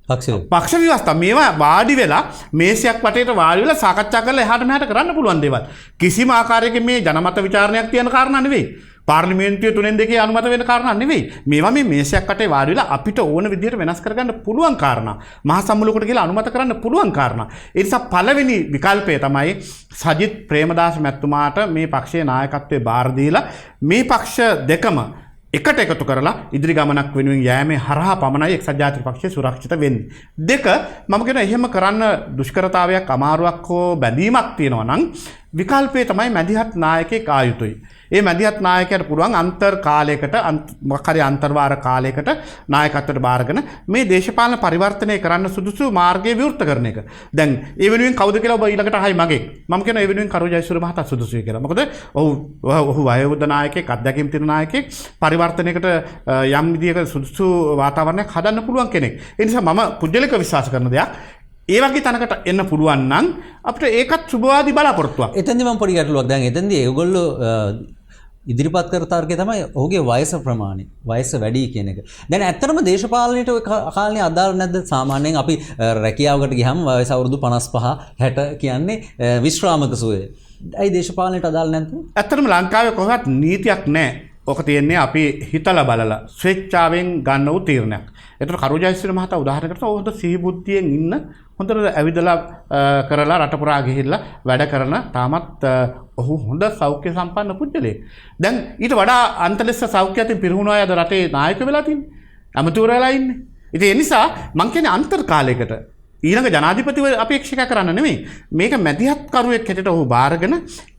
පක්ෂ ව්‍යවස්ථාව මේවා වාඩි වෙලා මේසයක් වටේට වාඩි වෙලා සාකච්ඡා කරලා එහාට මෙහාට කරන්න පුළුවන් දේවල්. කිසිම ආකාරයකින් මේ ජනමත විචාරණයක් තියෙන කාරණා නෙවෙයි. පාර්ලිමේන්තුවේ 3-2 අනුමත වෙන කාරණා නෙවෙයි. මේවා මේ මේසයක් වටේ වාඩි වෙලා අපිට ඕන විදිහට වෙනස් කරගන්න පුළුවන් කාරණා. මහා සම්මුලකට කියලා අනුමත කරන්න පුළුවන් කාරණා. ඒ නිසා පළවෙනි විකල්පය තමයි සජිත් ප්‍රේමදාස මැතිතුමාට මේ පක්ෂයේ නායකත්වයේ බාර දීලා මේ පක්ෂ දෙකම එකට එකතු කරලා ඉදිරි ගමනක් වෙනුවෙන් යෑමේ හරහා පමණයි එක්සත් ජාතික පක්ෂය සුරක්ෂිත වෙන්නේ. දෙක මම කියන එහෙම කරන්න දුෂ්කරතාවයක් අමාරුවක් හෝ බැඳීමක් තියෙනවා නම් විකල්පය තමයි මැදිහත් නායකයෙක් ආයුතුයි. ඒ මැදිහත් නායකයාට පුළුවන් අන්තර් කාලයකට මොකක් හරි අන්තර්වාර කාලයකට නායකත්වයට බාරගෙන මේ දේශපාලන පරිවර්තනය කරන්න සුදුසු මාර්ගය විවෘත කරන එක. දැන් ඒ වෙනුවෙන් කවුද කියලා ඔබ ඊළඟට අහයි මගේ. මම කියන ඒ වෙනුවෙන් කරු ජයසූරිය මහතා සුදුසුයි කියලා. මොකද ඔහු වයෝවෘද්ධ නායකයෙක්, අත්දැකීම් තියෙන නායකයෙක්, පරිවර්තනයකට යම් විදියක සුදුසු වාතාවරණයක් හදන්න පුළුවන් කෙනෙක්. ඒ නිසා මම පුද්ගලිකව විශ්වාස කරන දෙයක් ඒ වගේ තැනකට එන්න පුළුවන් නම් අපිට ඒකත් සුබවාදී බලාපොරොත්තුවක්. එතෙන්දී මම පොඩි ගැටලුවක් දැන් එතෙන්දී ඒගොල්ලෝ ඉදිරිපත් කර තර්කය තමයි ඔහුගේ වයස ප්‍රමාණය. වයස වැඩි කියන එක. දැන් ඇත්තටම දේශපාලනයට ඔය කාලේ අදාළ නැද්ද? සාමාන්‍යයෙන් අපි රැකියාවකට ගියහම වයස අවුරුදු 55 60 කියන්නේ විශ්‍රාමක සුවය. ඇයි දේශපාලනයට අදාළ නැද්ද? ඇත්තටම ලංකාවේ කොහොමවත් නීතියක් නැහැ. ඕක තියෙන්නේ අපි හිතලා බලලා ස්වේච්ඡාවෙන් ගන්න වූ තීරණයක්. ඒතර කරු ජයසූරිය මහතා උදාහරණයකට හොඳ සිහිබුද්ධියෙන් ඉන්න හොඳට ඇවිදලා කරලා රට පුරා ගිහිල්ලා වැඩ කරන තාමත් ඔහු හොඳ සෞඛ්‍ය සම්පන්න පුද්ගලයෙක්. දැන් ඊට වඩා අන්තලෙස්ස සෞඛ්‍යයෙන් පිරිහුණු අය අද රටේ නායක වෙලා තින්නේ. අමතුරු වෙලා ඉන්නේ. ඉතින් ඒ නිසා මං කියන්නේ අන්තර් කාලයකට ඊළඟ ජනාධිපතිව අපේක්ෂා කරන්න නෙමෙයි. මේක මැදිහත් කරුවෙක් හැටියට ඔහු බාරගෙන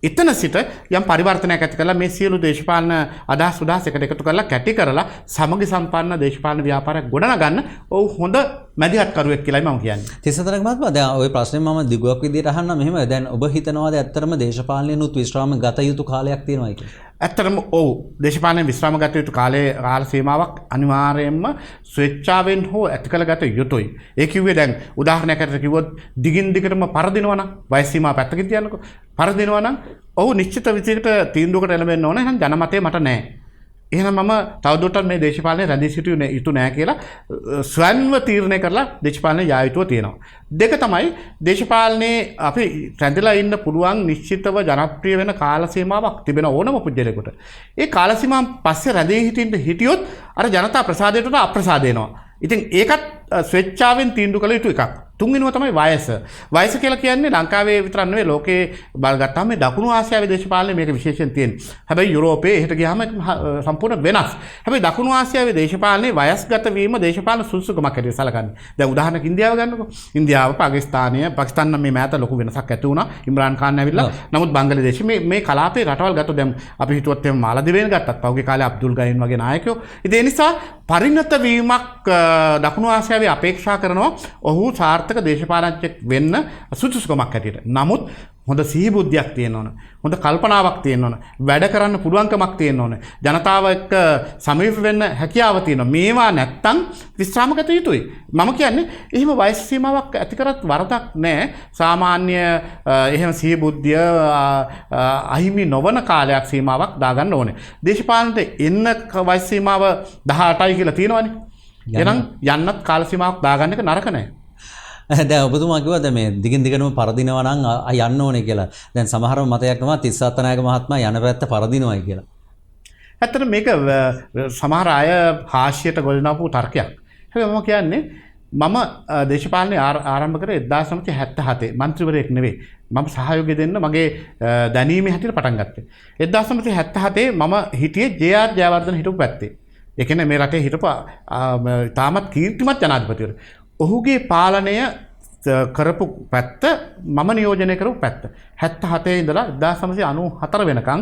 එතන සිට යම් පරිවර්තනයක් ඇති කරලා මේ සියලු දේශපාලන අදහස් උදහස් එකට එකතු කරලා කැටි කරලා සමගි සම්පන්න දේශපාලන ව්‍යාපාරයක් ගොඩනගන්න ඔහු හොඳ මැදිහත් කරුවෙක් කියලායි මම කියන්නේ. තිස්සතරක් මහත්මයා දැන් ওই ප්‍රශ්නේ මම දිගුවක් විදියට අහන්න මෙහෙම දැන් ඔබ හිතනවාද ඇත්තටම දේශපාලනයනුත් විශ්‍රාම ගත යුතු කාලයක් තියෙනවා කියලා? ඇත්තටම ඔව් දේශපාලන විශ්‍රාම ගත යුතු කාල සීමාවක් අනිවාර්යයෙන්ම ස්වේච්ඡාවෙන් හෝ ඇති කරගත යුතුයි. ඒ කිව්වේ දැන් උදාහරණයකට කිව්වොත් දිගින් දිගටම පරදිනවා නම් වයස් සීමාව පැත්තකින් තියන්නකෝ. පරදිනවා නම් ඔහු නිශ්චිත විදිහට තීන්දුවකට එළඹෙන්න ඕනේ. එහෙනම් ජනමතය මට නැහැ. එහෙනම් මම තවදුරටත් මේ දේශපාලනයේ රැඳී සිටිය යුතු නෑ කියලා ස්වයන්ව තීරණය කරලා දේශපාලනයේ යා යුතුව තියෙනවා. දෙක තමයි දේශපාලනයේ අපි රැඳිලා ඉන්න පුළුවන් නිශ්චිතව ජනප්‍රිය වෙන කාල සීමාවක් තිබෙන ඕනම පුද්ගලයෙකුට. ඒ කාල සීමාවන් පස්සේ රැඳී හිටියොත් අර ජනතා ප්‍රසාදයට වඩා අප්‍රසාද වෙනවා. ඉතින් ඒකත් ස්වේච්ඡාවෙන් තීන්දුව කළ යුතු එකක්. තුන්වෙනිව තමයි වයස. වයස කියලා කියන්නේ ලංකාවේ විතරක් නෙවෙයි ලෝකේ බලගත්තාම මේ දකුණු ආසියාවේ දේශපාලනය මේක විශේෂයෙන් තියෙනවා. හැබැයි යුරෝපයේ එහෙට ගියාම සම්පූර්ණ වෙනස්. හැබැයි දකුණු ආසියාවේ දේශපාලනයේ වයස්ගත වීම දේශපාලන සුසුකමක් හැටියට සලකන්නේ. දැන් උදාහරණයක් ඉන්දියාව ගන්නකො. ඉන්දියාව පාකිස්තාන නම් මේ මෑත ලොකු වෙනසක් ඇති වුණා. ඉම්රාන් ખાන් ඇවිල්ලා. නමුත් බංගලාදේශ මේ කලාපේ රටවල් ගත්තොත් දැන් අපි හිතුවත් එහම මාලදිවයින් ගත්තත් පහුගිය කාලේ අබ්දුල් ගහින් වගේ නායකයෝ. ඉතින් ඒ නිසා පරිණත වීමක් දකුණු ආසියාවේ අපේක්ෂා කරනවා. ඔහු සාර්ථක දේශපාලනඥයෙක් වෙන්න සුදුසුකමක් හැටියට. නමුත් හොඳ සිහිබුද්ධියක් තියෙන්න ඕන. හොඳ කල්පනාවක් තියෙන්න ඕන. වැඩ කරන්න පුළුවන්කමක් තියෙන්න ඕන. ජනතාව එක්ක සමීප වෙන්න හැකියාව තියෙනවා. මේවා නැත්තම් විශ්‍රාම ගත යුතුයි. මම කියන්නේ එහෙම වයස් සීමාවක් ඇති කරත් වරදක් නැහැ. සාමාන්‍ය එහෙම සිහිබුද්ධිය අහිමි නොවන කාලයක් සීමාවක් දාගන්න ඕනේ. දේශපාලනට එන්න වයස් සීමාව 18යි කියලා තියෙනවනේ. එහෙනම් යන්නත් කාල සීමාවක් දාගන්න එක නරක නැහැ. දැන් ඔබතුමා කිව්වා දැන් මේ දිගින් දිගටම පරදිනවා නම් යන්න ඕනේ කියලා. දැන් සමහරව මතයක් තමයි තිස්ස අත්තනායක මහත්මයා යන පැත්ත පරදිනවායි කියලා. ඇත්තට මේක සමහර අය හාස්‍යයට ගොඩනගපු තර්කයක්. හැබැයි මම කියන්නේ මම දේශපාලනය ආරම්භ කරේ 1977 මන්ත්‍රීවරයෙක් නෙවෙයි. මම සහයෝගය දෙන්න මගේ දැනීමේ හැටියට පටන් ගත්තේ. 1977 මම හිටියේ ජේ.ආර්. ජයවර්ධන හිටපු පැත්තේ. ඒ කියන්නේ මේ රටේ හිටපු තාමත් කීර්තිමත් ජනාධිපතිවරු. ඔහුගේ පාලනය කරපු පැත්ත මම නියෝජනය කරපු පැත්ත. 77 ඉඳලා 1994 වෙනකන්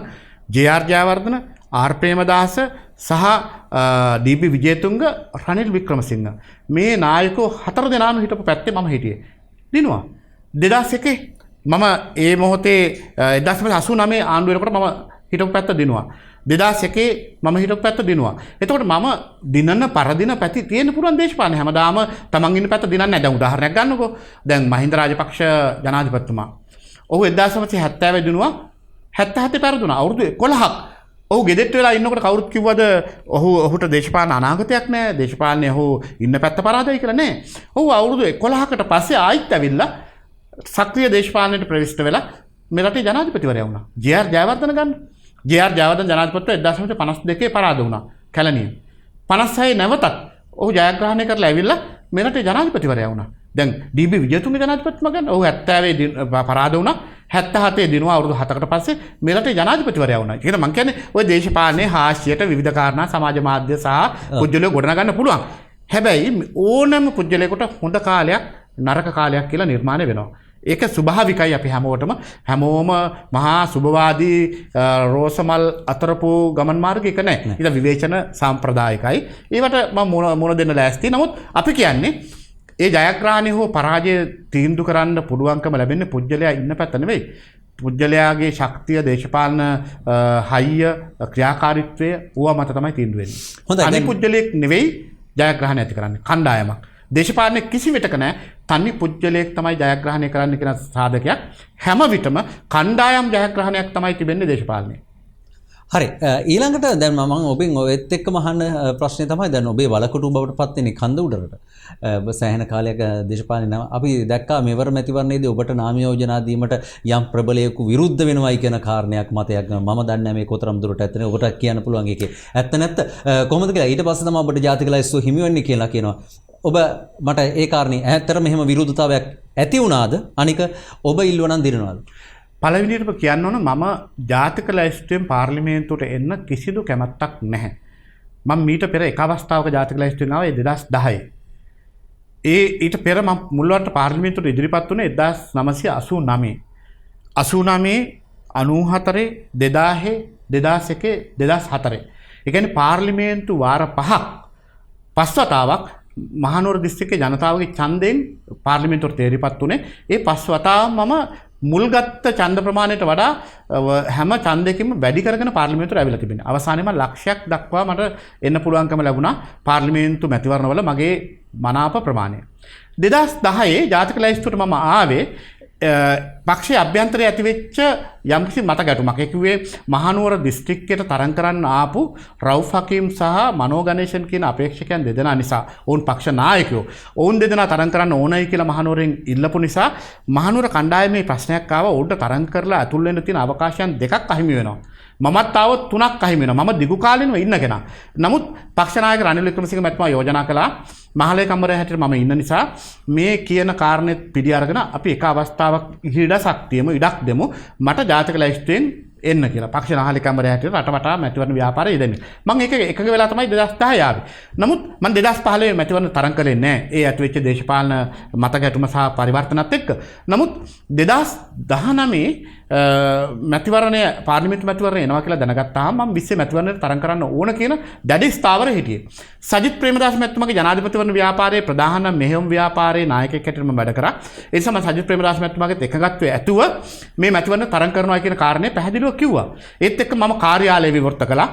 ජේ.ආර්. ජයවර්ධන, ආර්. ප්‍රේමදාස සහ ඩී.බී. විජේතුංග, රනිල් වික්‍රමසිංහ මේ නායකයෝ 4 දෙනාම හිටපු පැත්තේ මම හිටියේ. දිනුවා 2001 මම ඒ මොහොතේ 1989 ආණ්ඩුව වෙනකොට මම හිටපු පැත්ත දිනුවා. 2001 මම හිටපු පැත්ත දිනුවා. එතකොට මම දිනන පරදින පැති තියෙන පුරුවන් දේශපාලනය හැමදාම තමන් ඉන්න පැත්ත දිනන්නේ නැහැ. දැන් උදාහරණයක් ගන්නකෝ. දැන් මහින්ද රාජපක්ෂ ජනාධිපතිතුමා. ඔහු 1970 දිනුවා 77 පෙරදුනා. අවුරුදු 11ක්. ඔහු ගෙදෙට්ට වෙලා ඉන්නකොට කවුරුත් කිව්වද ඔහුට දේශපාලන අනාගතයක් නැහැ. දේශපාලනේ ඔහු ඉන්න පැත්ත පරාදයි කියලා නෑ. ඔහු අවුරුදු 11කට පස්සේ ආයිත් ඇවිල්ලා සක්‍රීය දේශපාලනයට ප්‍රවිෂ්ඨ වෙලා මේ රටේ ජනාධිපතිවරයා වුණා. ජේ.ආර්. ජයවර්ධන ගන්න. ජේ.ආර්. ජයවර්ධන ජනාධිපතිවරයා 1952 පරාද වුණා. කැලණිය. 56 නැවතත් ඔහු ජයග්‍රහණය කරලා ඇවිල්ලා මේ රටේ ජනාධිපතිවරයා වුණා. දැන් ඩී.බී. විජේතුංග ජනාධිපතිතුමා ගන්න. ඔහු 70 පරාද වුණා. 77 දිනුවා අවුරුදු 7කට පස්සේ මේ රටේ ජනාධිපතිවරයා වුණා. ඒක මම කියන්නේ ඔය දේශපාලනයේ හාස්‍යයට විවිධ කාරණා සමාජ මාධ්‍ය සහ පුජ්‍යලෝ ගොඩනගන්න පුළුවන්. හැබැයි ඕනම පුජ්‍යලයකට හොඳ කාලයක් නරක කාලයක් කියලා නිර්මාණය වෙනවා. ඒක ස්වභාවිකයි අපි හැමෝම මහා සුභවාදී රෝසමල් අතරපු ගමන් මාර්ගයක නැහැ. ඒක විවේචන සාම්ප්‍රදායිකයි. ඒවට මම මොන දෙන්න ලෑස්ති. නමුත් අපි කියන්නේ ඒ ජයග්‍රහණය හෝ පරාජය තීන්දුව කරන්න පුළුවන්කම ලැබෙන්නේ පුජ්‍යලයා ඉන්න පැත්ත නෙවෙයි. පුජ්‍යලයාගේ ශක්තිය, දේශපාලන හයිය, ක්‍රියාකාරීත්වය ඌව මත තමයි තීන්දුව වෙන්නේ. හොඳයි. අනිත් පුජ්‍යලයක් නෙවෙයි ජයග්‍රහණය ඇති කරන්නේ. කණ්ඩායමක්. දේශපාලනයේ කිසි විටක නැහැ තනි පුජ්‍යලයක් තමයි ජයග්‍රහණය කරන්න කියන සාධකයක්. හැම විටම කණ්ඩායම් ජයග්‍රහණයක් තමයි තිබෙන්නේ දේශපාලනයේ. හරි ඊළඟට දැන් මම ඔබෙන් ඔයත් එක්කම අහන්න ප්‍රශ්නේ තමයි දැන් ඔබේ වලකුටු බවට පත් වෙන්නේ කන්ද උඩරට. ඔබ සෑහෙන කාලයක දේශපාලනේ අපි දැක්කා මෙවර මැතිවරණයේදී ඔබට නාම යෝජනා දීමට යම් ප්‍රබලයෙකු විරුද්ධ වෙනවයි කියන කාරණයක් මතයක් මම දන්නේ නැහැ මේ කොතරම් දුරට ඇත්තනේ ඔබට කියන්න පුළුවන් ඒකේ. ඇත්ත නැත්ත කොහොමද කියලා ඊට පස්සේ තමයි ඔබට ජාතික ලයිස්තුව හිමි වෙන්නේ කියලා කියනවා. ඔබ මට ඒ කාරණේ ඇත්තටම මෙහෙම විරුද්ධතාවයක් ඇති වුණාද? අනික ඔබ ඉල්ලුවනම් දිනනවාද? පළවෙනියටම කියන්න ඕන මම ජාතික ලැයිස්තුවෙන් පාර්ලිමේන්තුවට එන්න කිසිදු කැමැත්තක් නැහැ. මම මීට පෙර එක අවස්ථාවක ජාතික ලැයිස්තුවෙන් ආවේ 2010. ඊට පෙර මම මුල්වරට පාර්ලිමේන්තුවට ඉදිරිපත් වුණේ 1989. 89, 94, 2000, 2001, 2004. ඒ කියන්නේ පාර්ලිමේන්තු වාර 5ක් පස්වතාවක් මහනුවර දිස්ත්‍රික්කයේ ජනතාවගේ ඡන්දයෙන් පාර්ලිමේන්තුවට තේරිපත් වුණේ. ඒ පස්වතාව මම මුල්ගත්ත ඡන්ද ප්‍රමාණයට වඩා හැම ඡන්දයකින්ම වැඩි කරගෙන පාර්ලිමේන්තුවට ඇවිල්ලා තිබෙනවා. අවසානයේ මම ලක්ෂයක් දක්වා මට එන්න පුළුවන්කම ලැබුණා පාර්ලිමේන්තු මැතිවරණවල මගේ මනාප ප්‍රමාණය. 2010 ජාතික ලැයිස්තුවට මම ආවේ පක්ෂයේ අභ්‍යන්තරයේ ඇතිවෙච්ච යම්කිසි මත ගැටුමක්. ඒ කිව්වේ මහනුවර දිස්ත්‍රික්කයට තරඟ කරන්න ආපු රවුෆ් හකීම් සහ මනෝ ගණේෂන් කියන අපේක්ෂකයන් දෙදෙනා නිසා ඔවුන් පක්ෂ නායකයෝ ඔවුන් දෙදෙනා තරඟ කරන්න ඕනයි කියලා මහනුවරෙන් ඉල්ලපු නිසා මහනුවර කණ්ඩායමේ ප්‍රශ්නයක් ආවා. ඔවුන්ට තරඟ කරලා ඇතුල් වෙන්න තියෙන අවකාශයන් දෙකක් අහිමි වෙනවා. මමත් ආවොත් 3ක් අහිමි වෙනවා. මම දිගු කාලිනව ඉන්න කෙනා. නමුත් පක්ෂ නායක රනිල් වික්‍රමසිංහ මහත්මයා යෝජනා කළා මහලේ කම්බරේ හැටියට මම ඉන්න නිසා මේ කියන කාරණෙත් පිළි අරගෙන අපි එක අවස්ථාවක් ඉඩසක් තියමු ඉඩක් දෙමු මට ජාතක ලැයිස්තුවෙන් එන්න කියලා. පක්ෂ නායක කම්බරේ හැටියට රටවටා මැතිවරණ ව්‍යාපාරය දෙන්නේ. මම ඒක එකක වෙලා තමයි 2010 ආවේ. නමුත් මම 2015 මැතිවරණ තරඟ කළේ නැහැ. ඒ ඇතුවෙච්ච දේශපාලන මත ගැටුම සහ පරිවර්තනත් එක්ක. නමුත් 2019 මැතිවරණය පාර්ලිමේන්තු මැතිවරණය එනවා කියලා දැනගත්තාම මම 20 මැතිවරණයට තරඟ කරන්න ඕන කියන දැඩි ස්ථාවරය හිටියේ. සජිත් ප්‍රේමදාස මැතිතුමාගේ ජනාධිපතිවරණ ව්‍යාපාරයේ ප්‍රධාන මෙහෙයුම් ව්‍යාපාරයේ නායකයෙක් හැටියට මම වැඩ කරා. ඒ නිසා මම සජිත් ප්‍රේමදාස මැතිතුමාගේත් එකගත්වයේ ඇතුව මේ මැතිවරණ තරඟ කරනවා කියන කාරණේ පැහැදිලිව කිව්වා. ඒත් එක්ක මම කාර්යාලය විවෘත කළා.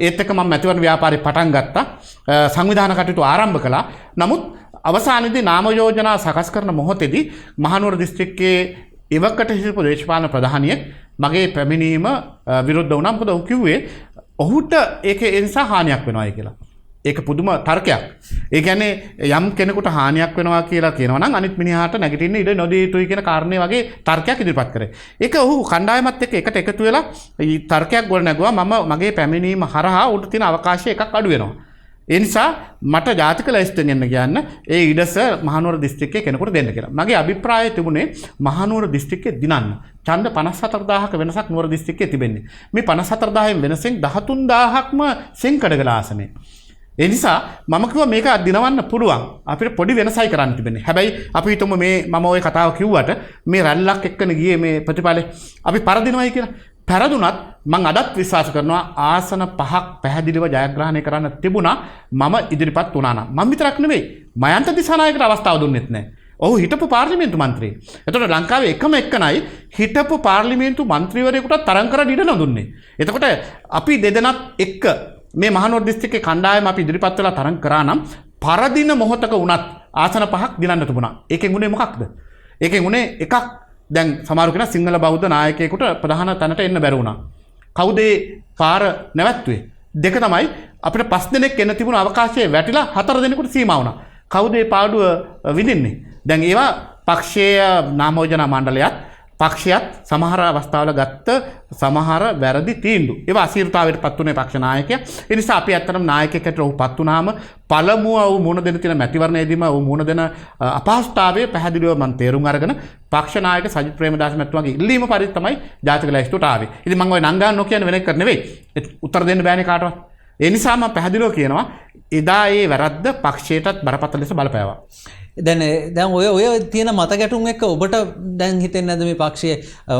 ඒත් එක්ක මම මැතිවරණ ව්‍යාපාරේ පටන් ගත්තා. සංවිධාන කටයුතු ආරම්භ කළා. නමුත් අවසානයේදී නාම යෝජනා සකස් කරන මොහොතේදී මහනුවර දිස්ත්‍රික්කයේ එවකට හිටපු දේශපාලන ප්‍රධානියෙක් මගේ පැමිණීම විරුද්ධ වුණා. මොකද ඔහු කිව්වේ ඔහුට ඒක ඒ නිසා හානියක් වෙනවායි කියලා. ඒක පුදුම තර්කයක්. ඒ කියන්නේ යම් කෙනෙකුට හානියක් වෙනවා කියලා කියනවා නම් අනිත් මිනිහාට නැගිටින්න ඉඩ නොදිය යුතුයි කියන කාරණේ වගේ තර්කයක් ඉදිරිපත් කරේ. ඒක ඔහු කණ්ඩායමත් එක්ක එකට එකතු වෙලා තර්කයක් ගොඩ නැගුවා. මම මගේ පැමිණීම හරහා උඩ තියෙන අවකාශය එකක් අඩු වෙනවා. ඒ නිසා මට ජාතික ලැයිස්තුවෙන් යන්න කියන්න ඒ ඉඩස මහනුවර දිස්ත්‍රික්කයේ කෙනෙකුට දෙන්න කියලා. මගේ අභිප්‍රායය තිබුණේ මහනුවර දිස්ත්‍රික්කයේ දිනන්න. ඡන්ද 54000ක වෙනසක් නුවර දිස්ත්‍රික්කයේ තිබෙන්නේ. මේ 54000න් වෙනසෙන් 13000ක්ම සෙන්කඩගල ආසනේ. ඒ නිසා මම කිව්වා මේක දිනවන්න පුළුවන්. අපිට පොඩි වෙනසයි කරන්න තිබෙන්නේ. හැබැයි අපි හිතමු මේ මම ওই කතාව කිව්වට මේ රැල්ලක් එක්කන ගියේ මේ ප්‍රතිඵලේ අපි පරදිනවයි කියලා. පැරදුනත් මං අදත් විශ්වාස කරනවා ආසන 5ක් පැහැදිලිව ජයග්‍රහණය කරන්න තිබුණා මම ඉදිරිපත් වුණා නම්. මම විතරක් නෙවෙයි මයන්ත දිසානායකට අවස්ථාව දුන්නෙත් නැහැ. ඔහු හිටපු පාර්ලිමේන්තු මන්ත්‍රී. එතකොට ලංකාවේ එකම එක්කනයි හිටපු පාර්ලිමේන්තු මන්ත්‍රීවරයෙකුට තරඟ කරන්න ඉඩ නොදුන්නේ. එතකොට අපි දෙදෙනත් එක්ක මේ මහනුවර දිස්ත්‍රික්කේ කණ්ඩායම අපි ඉදිරිපත් වෙලා තරඟ කරා නම් පරදින මොහොතක වුණත් ආසන 5ක් දිනන්න තිබුණා. ඒකෙන් උනේ මොකක්ද? ඒකෙන් උනේ එකක් දැන් සමහරු කෙනා සිංහල බෞද්ධ නායකයෙකුට ප්‍රධාන තැනට එන්න බැරි වුණා. කවුද ඒ පාර නැවැත්තුවේ? දෙක තමයි අපිට 5 දෙනෙක් එන්න තිබුණ අවකාශයේ වැටිලා 4 දෙනෙකුට සීමා වුණා. කවුද ඒ පාඩුව විඳින්නේ? දැන් ඒවා පක්ෂීය නාමෝජනා මණ්ඩලයත් පක්ෂයත් සමහර අවස්ථාවල ගත්ත සමහර වැරදි තීන්දුව. ඒවා අසීරුතාවයට පත් වුණේ පක්ෂ ናයකයා. ඒ නිසා අපි ඇත්තටම නායකයෙක් හැටියට ඔහු පත් වුණාම පළමුව ඔහු මුණ දෙන තියෙන මැතිවරණයේදීම ඔහු මුණ දෙන අපහසුතාවය පැහැදිලිව මම තේරුම් අරගෙන පක්ෂ නායක සජිත් ප්‍රේමදාස මැතිතුමාගේ ඉල්ලීම පරිදි තමයි ජාතික ලැයිස්තුවට ආවේ. ඉතින් මම ওই නංගා නොකියන වෙන එක නෙවෙයි. උත්තර දෙන්න බෑනේ කාටවත්. ඒ නිසා මම පැහැදිලිව කියනවා එදා ඒ වැරද්ද පක්ෂයටත් බරපතල ලෙස බලපෑවා. දැන් ඔය තියෙන මත ගැටුම් එක්ක ඔබට දැන් හිතෙන්නේ නැද්ද මේ පක්ෂයේ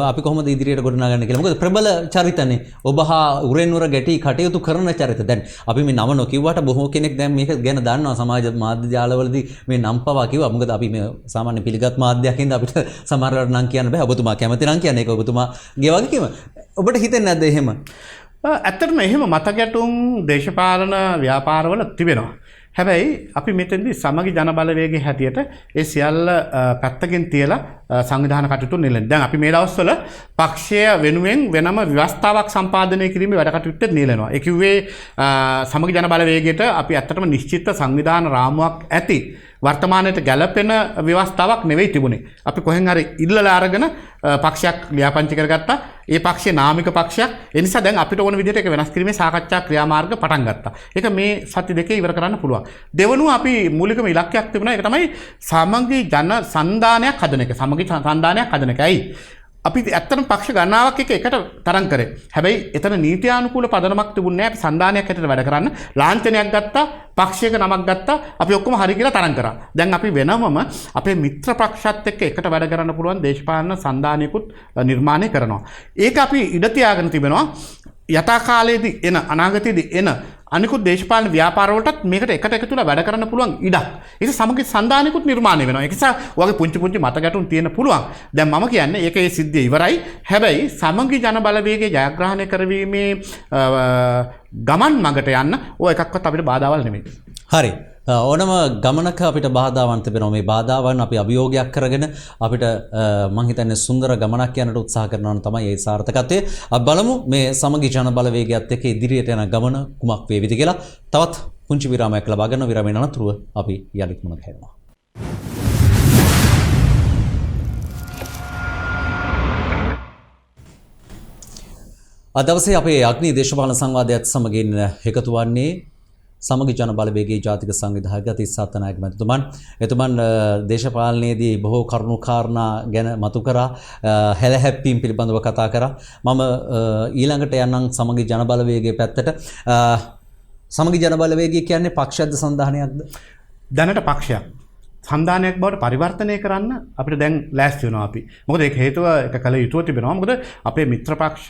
අපි කොහොමද ඉදිරියට ගොඩනගන්නේ කියලා? මොකද ප්‍රබල චරිතනේ ඔබ හා උරෙන්වර ගැටි කටයුතු කරන චරිත. දැන් අපි මේ නම නොකියුවාට බොහෝ කෙනෙක් දැන් මේක ගැන දන්නවා. සමාජ මාධ්‍ය ජාලවලදී මේ නම් පවා කිව්වා. මොකද අපි මේ සාමාන්‍ය පිළිගත් මාධ්‍යයක් හින්දා අපිට සමහරවල් නම් කියන්න බෑ. ඔබතුමා කැමති නම් කියන්නේ ඒක ඔබතුමාගේ වගකීම. ඔබට හිතෙන්නේ නැද්ද එහෙම? ඇත්තටම එහෙම මත ගැටුම් දේශපාලන ව්‍යාපාරවල තිබෙනවා. හැබැයි අපි මෙතෙන්දී සමගි ජන බලවේගයේ හැටියට ඒ සියල්ල පැත්තකින් තියලා සංවිධාන කටයුතු නිලන. දැන් අපි මේ දවස්වල පක්ෂය වෙනුවෙන් වෙනම ව්‍යවස්ථාවක් සම්පාදනය කිරීමේ වැඩ කටයුත්තේ නිලනවා. ඒ කිව්වේ සමගි ජන බලවේගයට අපි ඇත්තටම නිශ්චිත සංවිධාන රාමුවක් ඇති වර්තමානයට ගැලපෙන ව්‍යවස්ථාවක් නෙවෙයි තිබුණේ. අපි කොහෙන් හරි ඉල්ලලා අරගෙන පක්ෂයක් ලියාපදිංචි කරගත්තා. ඒ පක්ෂේ නාමික පක්ෂයක්. ඒ නිසා දැන් අපිට ඕන විදිහට ඒක වෙනස් කිරීමේ සාකච්ඡා ක්‍රියාමාර්ග පටන් ගත්තා. ඒක මේ සති දෙකේ ඉවර කරන්න පුළුවන්. දෙවනුව අපි මූලිකම ඉලක්කයක් තිබුණා. ඒක තමයි සමගි ජන සන්දානයක් හදන එක. සමගි සන්දානයක් හදන එක. ඇයි? අපි ඇත්තටම පක්ෂ ගණනාවක් එකට තරම් කරේ. හැබැයි එතන නීත්‍යානුකූල පදනමක් තිබුණේ නැහැ. අපි සන්දානයක් හැටියට වැඩ කරන්න ලාංඡනයක් ගත්තා, පක්ෂයක නමක් ගත්තා. අපි ඔක්කොම හරි කියලා තරම් කරා. දැන් අපි වෙනමම අපේ මිත්‍ර පක්ෂත් එක්ක එකට වැඩ කරන්න පුළුවන් දේශපාලන සන්දානයකුත් නිර්මාණය කරනවා. ඒක අපි ඉඩ තියාගෙන තිබෙනවා. යථා කාලයේදී එන අනාගතයේදී එන අනිකුත් දේශපාලන ව්‍යාපාරවලටත් මේකට එකට එකතු වෙලා වැඩ කරන්න පුළුවන් ඉඩක්. ඒක සමගි සන්දානිකුත් නිර්මාණය වෙනවා. ඒක නිසා ඔයගේ පුංචි මත ගැටුම් තියෙන පුළුවන්. දැන් මම කියන්නේ ඒකේ සිද්ධිය ඉවරයි. හැබැයි සමගි ජන බලවේගයේ ජයග්‍රහණය කරවීමේ ගමන් මගට යන්න ඔය එකක්වත් අපිට බාධාවල් නෙමෙයි. හරි. ඕනම ගමනක අපිට බාධාවන් තිබෙනවා. මේ බාධාවන් අපි අභියෝගයක් කරගෙන අපිට මං හිතන්නේ සුන්දර ගමනක් යන්නට උත්සාහ කරනවා තමයි ඒ සාර්ථකත්වය. අපි බලමු මේ සමගි ජන බලවේගයත් එක්ක ඉදිරියට යන ගමන කුමක් වේවිද කියලා. තවත් පුංචි විරාමයක් ලබා ගන්න. විරාමයෙන් අනතුරුව අපි යලිත් මුණ ගැහෙනවා. අද දවසේ අපේ අග්නි දේශපාලන සංවාදයත් සමගින් එකතු වන්නේ සමගි ජන බලවේගයේ ජාතික සංවිධායක තිස්සත් නායක මැතිතුමන්. එතුමන් දේශපාලනයේදී බොහෝ කරුණු කාරණා ගැන මතු කරා, හැලහැප්පීම් පිළිබඳව කතා කරා. මම ඊළඟට යන්නම් සමගි ජන බලවේගයේ පැත්තට. සමගි ජන බලවේගය කියන්නේ පක්ෂයක්ද සන්ධානයක්ද? දැනට පක්ෂයක්. සන්ධානයක් බවට පරිවර්තනය කරන්න අපිට දැන් ලෑස්ති වෙනවා අපි. මොකද ඒක හේතුව එක කල යුතුව තිබෙනවා. මොකද අපේ මිත්‍ර පක්ෂ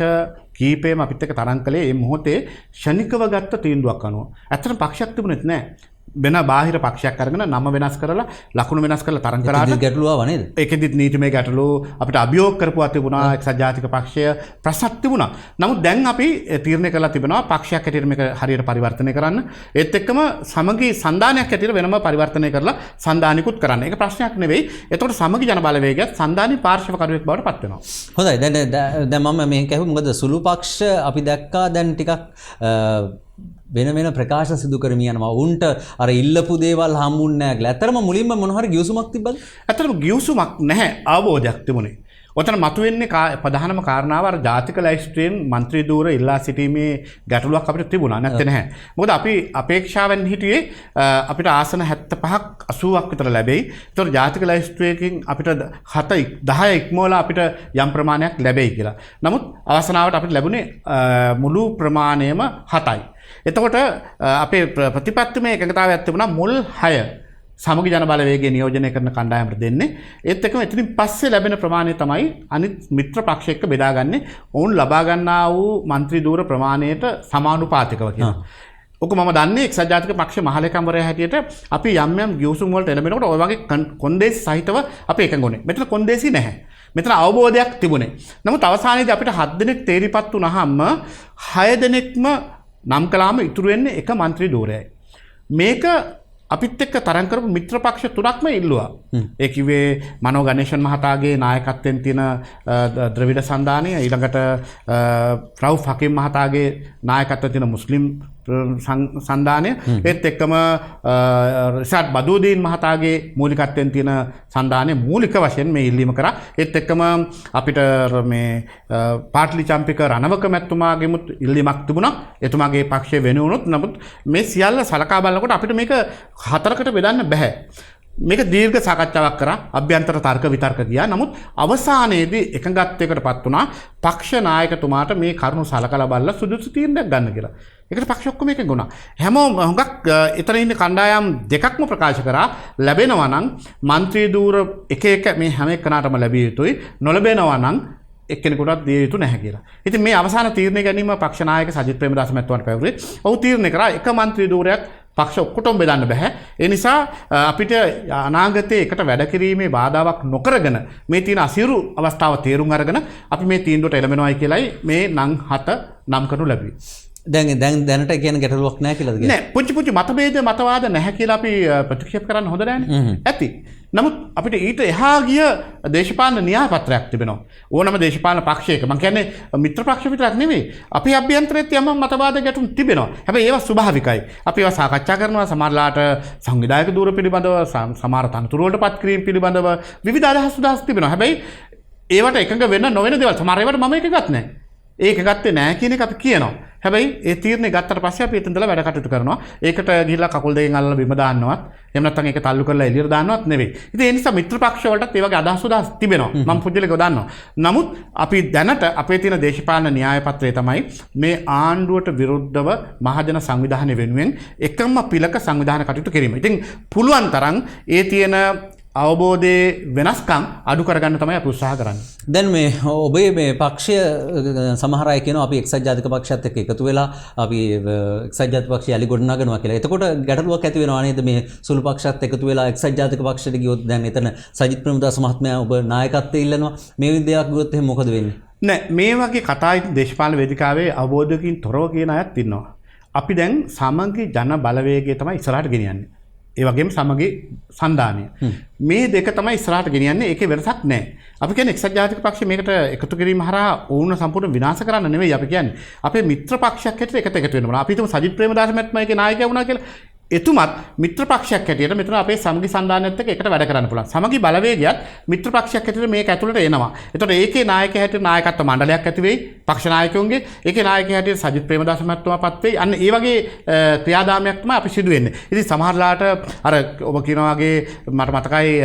කීපයම අපිත් එක්ක තරම් කළේ මේ මොහොතේ ෂණිකව ගත්ත තීන්දුවක් අනුව. ඇත්තටම පක්ෂයක් තිබුණෙත් නැහැ. වෙන බාහිර පක්ෂයක් අරගෙන නම වෙනස් කරලා ලකුණු වෙනස් කරලා තරම් කරාට ගැටලුව නේද? ඒකෙදිත් නීතිමය ගැටලු අපිට අභියෝග කරපුවා තිබුණා. එක්සත් ජාතික පක්ෂය ප්‍රශ්නක් තිබුණා. නමුත් දැන් අපි තීරණය කරලා තිබෙනවා පක්ෂයක් හැටියට මේක හරියට පරිවර්තනය කරන්න. ඒත් එක්කම සමගි සන්ධානයක් හැටියට වෙනම පරිවර්තනය කරලා සන්ධානිකුත් කරන්න. ඒක ප්‍රශ්නයක් නෙවෙයි. එතකොට සමගි ජන බලවේගයත් සන්ධානි පාර්ශවකරුවෙක් බවට පත් වෙනවා. හොඳයි. දැන් මම මේක ඇහුවා මොකද සුළු පක්ෂ අපි දැක්කා දැන් ටිකක් වෙන ප්‍රකාශ සිදු කරමින් යනවා. උන්ට අර ඉල්ලපු දේවල් හම්බුන්නේ නැහැ කියලා. ඇත්තටම මුලින්ම මොන හරි ගිවිසුමක් තිබ්බද? ඇත්තටම ගිවිසුමක් නැහැ. අවබෝධයක් තිබුණේ. ඔතන මතුවෙන්නේ ප්‍රධානම කාරණාව අර ජාතික ලැයිස්තුවෙන් മന്ത്രി ධූර ඉල්ලා සිටීමේ ගැටලුවක් අපිට තිබුණා. නැත්te නැහැ. මොකද අපි අපේක්ෂාවෙන් හිටියේ අපිට ආසන 75ක් 80ක් විතර ලැබෙයි. ඒතකොට ජාතික ලැයිස්තුවකින් අපිට 10 ඉක්මවලා අපිට යම් ප්‍රමාණයක් ලැබෙයි කියලා. නමුත් අවසනාවට අපිට ලැබුණේ මුළු ප්‍රමාණයම 7යි. එතකොට අපේ ප්‍රතිපත්තිමය එකඟතාවයක් තිබුණා මුල් 6 සමගි ජන බලවේගයේ නියෝජනය කරන කණ්ඩායමට දෙන්නේ. ඒත් එක්කම එතනින් පස්සේ ලැබෙන ප්‍රමාණය තමයි අනිත් මිත්‍ර පක්ෂ එක්ක බෙදාගන්නේ. ඔවුන් ලබා ගන්නා වූ മന്ത്രി ධූර ප්‍රමාණයට සමානුපාතිකව කියලා. ඔක මම දන්නේ එක්සත් ජාතික පක්ෂ මහලේකම්වරයා හැටියට අපි යම් යම් ගිවිසුම් වලට එළඹෙනකොට ඔය වගේ කොන්දේසි සහිතව අපි එකඟුනේ. මෙතන කොන්දේසි නැහැ. මෙතන අවබෝධයක් තිබුණේ. නමුත් අවසානයේදී අපිට 7 දෙනෙක් තේරිපත් වුණාම 6 දෙනෙක්ම නම් කළාම ඉතුරු වෙන්නේ එක മന്ത്രി ධූරයයි. මේක අපිත් එක්ක තරම් කරපු මිත්‍ර පක්ෂ තුනක්ම ඉල්ලුවා. ඒ කිව්වේ මනෝ ගණේෂන් මහතාගේ නායකත්වයෙන් තියෙන ද්‍රවිඩ සන්ධානය, ඊළඟට රවුෆ් හකීම් මහතාගේ නායකත්වයෙන් තියෙන මුස්ලිම් සන්ධානය, ඒත් එක්කම රිෂාඩ් බදූදීන් මහතාගේ මූලිකත්වයෙන් තියෙන සන්ධානය මූලික වශයෙන් මේ ඉල්ලීම කරා. ඒත් එක්කම අපිට මේ පාට්ලි චම්පික රණවක මැතිතුමාගේමුත් ඉල්ලීමක් තිබුණා. එතුමාගේ පක්ෂය වෙන වුණොත්. නමුත් මේ සියල්ල සලකා බලනකොට අපිට මේක 4කට බෙදන්න බෑ. මේක දීර්ඝ සාකච්ඡාවක් කරා, අභ්‍යන්තර තර්ක විතර්ක ගියා. නමුත් අවසානයේදී එකඟත්වයකටපත් වුණා පක්ෂ නායකතුමාට මේ කරුණු සලකලා බලලා සුදුසු තීරණයක් ගන්න කියලා. ඒකට පක්ෂ ඔක්කොම එකඟ වුණා. හැමෝම හුඟක් එතන ඉන්න කණ්ඩායම් දෙකක්ම ප්‍රකාශ කරා ලැබෙනවා නම් മന്ത്രി ධූර එක මේ හැම එකනටම ලැබිය යුතුයි. නොලැබෙනවා නම් එක්කෙනෙකුටත් දිය යුතු නැහැ කියලා. ඉතින් මේ අවසාන තීරණය ගැනීම පක්ෂ නායක සජිත් ප්‍රේමදාස මැතිතුමාට පැවරුවේ. ඔහු තීරණය කරා එක മന്ത്രി ධූරයක් පක්ෂ ඔක්කොටම බෙදන්න බෑ. ඒ නිසා අපිට අනාගතයේ එකට වැඩ කිරීමේ බාධාවක් නොකරගෙන මේ තියෙන අසිරු අවස්ථාව තේරුම් අරගෙන අපි මේ තීන්දුවට එළඹෙනවායි කියලායි මේ නම් 7 නම් කරනු ලැබුවේ. දැනට කියන ගැටලුවක් නැහැ කියලාද කියන්නේ? නෑ. පුංචි මතභේද මතවාද නැහැ කියලා අපි ප්‍රතික්ෂේප කරන්න හොඳ නෑනේ. ඇති. නමුත් අපිට ඊට එහා ගිය දේශපාලන න්‍යාය පත්‍රයක් තිබෙනවා. ඕනම දේශපාලන පක්ෂයක. මම කියන්නේ මිත්‍ර පක්ෂ විතරක් නෙමෙයි. අපේ අභ්‍යන්තරයේත් යම් මතවාද ගැටුම් තිබෙනවා. හැබැයි ඒවා ස්වභාවිකයි. අපි ඒවා සාකච්ඡා කරනවා. සමහරලාට සංවිධායක ධූර පිළිබඳව, සමහර තනතුරු වලට පත් කිරීම පිළිබඳව විවිධ අදහස් තිබෙනවා. හැබැයි ඒවට එකඟ වෙන්න නොවන දේවල් සමහර ඒවාට මම එකගත් නැහැ. ඒක ගත්තේ නැහැ කියන එක අපි කියනවා. හැබැයි ඒ තීරණය ගත්තට පස්සේ අපි එතනදලා වැඩ කටයුතු කරනවා. ඒකට ගිහිල්ලා කකුල් දෙකෙන් අල්ලලා බිම දාන්නවත්, එහෙම නැත්නම් ඒක තල්ලු කරලා එළියට දාන්නවත් නෙවෙයි. ඉතින් ඒ නිසා මිත්‍ර පක්ෂ වලටත් ඒ වගේ අදහස් තිබෙනවා. මම පුදුලිකව දන්නවා. නමුත් අපි දැනට අපේ තියෙන දේශපාලන න්‍යාය පත්‍රය තමයි මේ ආණ්ඩුවට විරුද්ධව මහජන සංවිධානය වෙනුවෙන් එකම පිළක සංවිධාන කටයුතු කිරීම. ඉතින් පුළුවන් තරම් ඒ තියෙන අවබෝධයේ වෙනස්කම් අඩු කරගන්න තමයි අපි උත්සාහ කරන්නේ. දැන් මේ ඔබේ මේ පක්ෂය සමහර අය කියනවා අපි එක්සත් ජාතික පක්ෂයත් එක්ක එකතු වෙලා අපි එක්සත් ජාතික පක්ෂය යලි ගොඩනගනවා කියලා. එතකොට ගැටලුවක් ඇති වෙනවා නේද මේ සුළු පක්ෂයත් එකතු වෙලා එක්සත් ජාතික පක්ෂයට ගියොත් දැන් එතන සජිත් ප්‍රේමදාස මහත්මයා ඔබ නායකත්වයේ ඉල්ලනවා. මේ විදිහක් ගියොත් එහෙනම් මොකද වෙන්නේ? නෑ මේ වගේ කතා දේශපාලන වේදිකාවේ අවබෝධයකින් තොරව කියන අයත් ඉන්නවා. අපි දැන් සමගි ජන බලවේගය තමයි ඉස්සරහට ගෙනියන්නේ. ඒ වගේම සමගි සන්ධානය. මේ දෙක තමයි ඉස්සරහට ගෙනියන්නේ. ඒකේ වෙනසක් නැහැ. අපි කියන්නේ එක්සත් ජාතික පක්ෂය මේකට එකතු කිරීම හරහා ඕන සම්පූර්ණ විනාශ කරන්න නෙවෙයි අපි කියන්නේ. අපේ මිත්‍ර පක්ෂයක් හැටියට එකතු වෙන්න ඕන. අපි හිතමු සජිත් ප්‍රේමදාස මහත්මයා ඒකේ නායකයා වුණා කියලා. එතුමත් මිත්‍ර පක්ෂයක් හැටියට මෙතන අපේ සමගි සන්ධානයත් එක්ක එකට වැඩ කරන්න පුළුවන්. සමගි බලවේගයත් මිත්‍ර පක්ෂයක් හැටියට මේක ඇතුළට එනවා. එතකොට ඒකේ නායකයා හැටියට නායකත්ව මණ්ඩලයක් ඇති වෙයි. පක්ෂ නායකයන්ගේ ඒකේ නායකයා හැටියට සජිත් ප්‍රේමදාස මහත්මයාපත් වෙයි. අන්න ඒ වගේ ක්‍රියාදාමයක් තමයි අපි සිදු වෙන්නේ. ඉතින් සමහරලාට අර ඔබ කියනවා වගේ මට මතකයි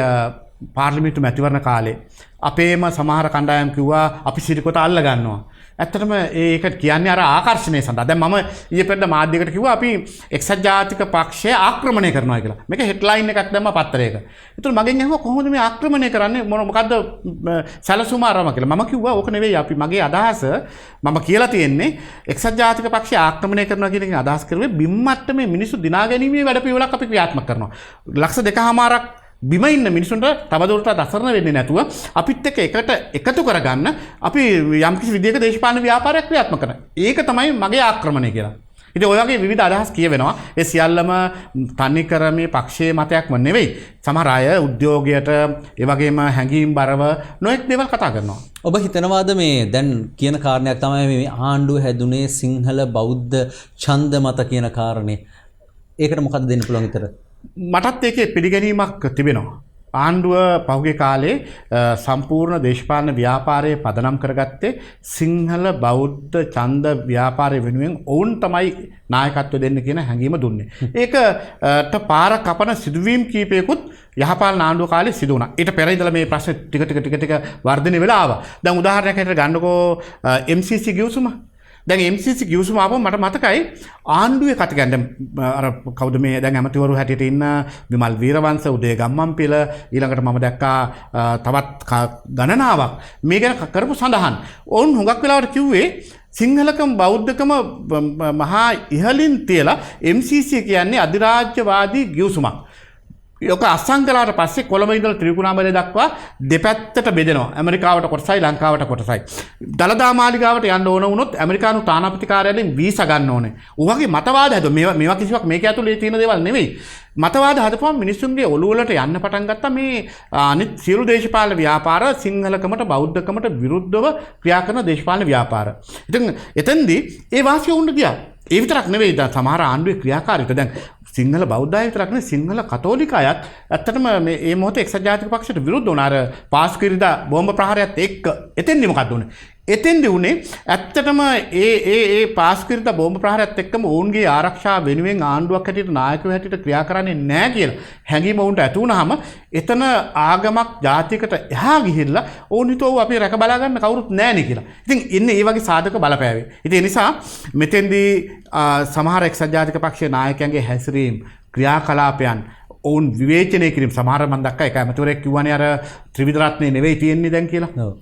පාර්ලිමේන්තු මැතිවරණ කාලේ අපේම සමහර කණ්ඩායම් කිව්වා අපි සිරිකොත අල්ල ගන්නවා. ඇත්තටම ඒක කියන්නේ අර ආකර්ෂණය සඳහා. දැන් මම ඊයේ පෙරේද මාධ්‍යයකට කිව්වා අපි එක්සත් ජාතික පක්ෂය ආක්‍රමණය කරනවා කියලා. මේක හෙඩ්ලයින් එකක් දැම්මා පත්තරයක. ඒතර මගෙන් අහුවා කොහොමද මේ ආක්‍රමණය කරන්නේ මොකද්ද සැලසුම ආරම කියලා. මම කිව්වා ඕක නෙවෙයි අපි මගේ අදහස මම කියලා තියෙන්නේ එක්සත් ජාතික පක්ෂය ආක්‍රමණය කරනවා කියන එකෙන් අදහස් කරුවේ බිම් මට්ටමේ මිනිස්සු දිනා ගැනීමේ වැඩපිළිවෙලක් අපි ක්‍රියාත්මක කරනවා. ලක්ෂ 2.5ක් බිම ඉන්න මිනිසුන්ට තවදුරටත් අසරණ වෙන්නේ නැතුව අපිත් එක්ක එකතු කරගන්න අපි යම්කිසි විදියක දේශපාලන ව්‍යාපාරයක් ක්‍රියාත්මක කරනවා. ඒක තමයි මගේ ආක්‍රමණය කියලා. ඉතින් ඔය වගේ විවිධ අදහස් කියවෙනවා. ඒ සියල්ලම තනි කර මේ පක්ෂයේ මතයක්ම නෙවෙයි. සමහර අය උද්‍යෝගයට ඒ වගේම හැඟීම් බරව නොඑක් දේවල් කතා කරනවා. ඔබ හිතනවාද මේ දැන් කියන කාරණයක් තමයි මේ ආණ්ඩුව හැදුනේ සිංහල බෞද්ධ ඡන්ද මත කියන කාරණේ. ඒකට මොකද දෙන්න පුළුවන් විතර? මටත් ඒකේ පිළිගැනීමක් තිබෙනවා. ආණ්ඩුව පහුගිය කාලේ සම්පූර්ණ දේශපාලන ව්‍යාපාරයේ පදනම් කරගත්තේ සිංහල බෞද්ධ ඡන්ද ව්‍යාපාරය වෙනුවෙන් ඔවුන් තමයි නායකත්වය දෙන්න කියන හැඟීම දුන්නේ. ඒකට පාර කපන සිදුවීම් කීපයකුත් යහපාලන ආණ්ඩුව කාලේ සිදු වුණා. ඊට පෙර ඉඳලා මේ ප්‍රශ්නේ ටික වර්ධනය වෙලා ආවා. දැන් උදාහරණයක් හැටියට ගන්නකෝ MCC ගිවිසුම. දැන් MCC ගිවිසුම ආවම මට මතකයි ආණ්ඩුවේ කටකැන් අර කවුද මේ දැන් ඇමතිවරු හැටියට ඉන්න විමල් වීරවංශ උදේ ගම්මන්පිල ඊළඟට මම දැක්කා තවත් ගණනාවක් මේ ගැන කරපු සඳහන්. ඔවුන් හුඟක් වෙලාවට කිව්වේ සිංහලකම බෞද්ධකම මහා ඉහළින් තියලා MCC කියන්නේ අධිරාජ්‍යවාදී ගිවිසුමක්. ඒක අස්සම් කළාට පස්සේ කොළඹ ඉඳලා ත්‍රිකුණාමලය දක්වා දෙපැත්තට බෙදෙනවා. ඇමරිකාවට කොටසයි ලංකාවට කොටසයි. දළදා මාලිගාවට යන්න ඕන වුණොත් ඇමරිකානු තානාපති කාර්යාලයෙන් වීසා ගන්න ඕනේ. උවගේ මතවාද හැදුවා. මේවා කිසිවක් මේක ඇතුලේ තියෙන දේවල් නෙවෙයි. මතවාද හදපුවම මිනිස්සුන්ගේ ඔළුව වලට යන්න පටන් ගත්තා මේ අනිත් සියලු දේශපාලන ව්‍යාපාර සිංහලකමට බෞද්ධකමට විරුද්ධව ක්‍රියා කරන දේශපාලන ව්‍යාපාර. ඉතින් එතෙන්දී ඒ වාසිය උන්න ගියා. ඒ විතරක් නෙවෙයි දැන් සමහර ආණ්ඩුවේ ක්‍රියාකාරීත්වය දැන් සිංහල බෞද්ධය විතරක් නෙවෙයි සිංහල කතෝලික අයත් ඇත්තටම මේ මොහොතේ එක්සත් ජාතික පක්ෂයට විරුද්ධ වුණා. අර පාස්කිරිදා බෝම්බ ප්‍රහාරයත් එක්ක එතෙන්දි මොකක්ද උනේ? එතෙන්දි උනේ ඇත්තටම ඒ පාස්කිරිදා බෝම්බ ප්‍රහාරයත් එක්කම ඔවුන්ගේ ආරක්ෂාව වෙනුවෙන් ආණ්ඩුවක් හැටියට නායකයෝ හැටියට ක්‍රියා කරන්නේ නැහැ කියලා හැඟීම වුන්ට ඇති වුණාම එතන ආගමක් ජාතියකට එහා ගිහිල්ලා ඕන් හිතුව අපි රැක බලා ගන්න කවුරුත් නැහැ නේ කියලා. ඉතින් ඉන්නේ මේ වගේ සාධක බලපෑවේ. ඉතින් ඒ නිසා මෙතෙන්දී සමහර එක්සත් ජාතික පක්ෂයේ නායකයන්ගේ හැසිරීම් ක්‍රියාකලාපයන් ඔවුන් විවේචනය කිරීම සමහර මම දැක්කා එක ඇමතිවරයෙක් කිව්වනේ අර ත්‍රිවිධ රත්නේ නෙවෙයි තියෙන්නේ දැන් කියලා. ඔව්.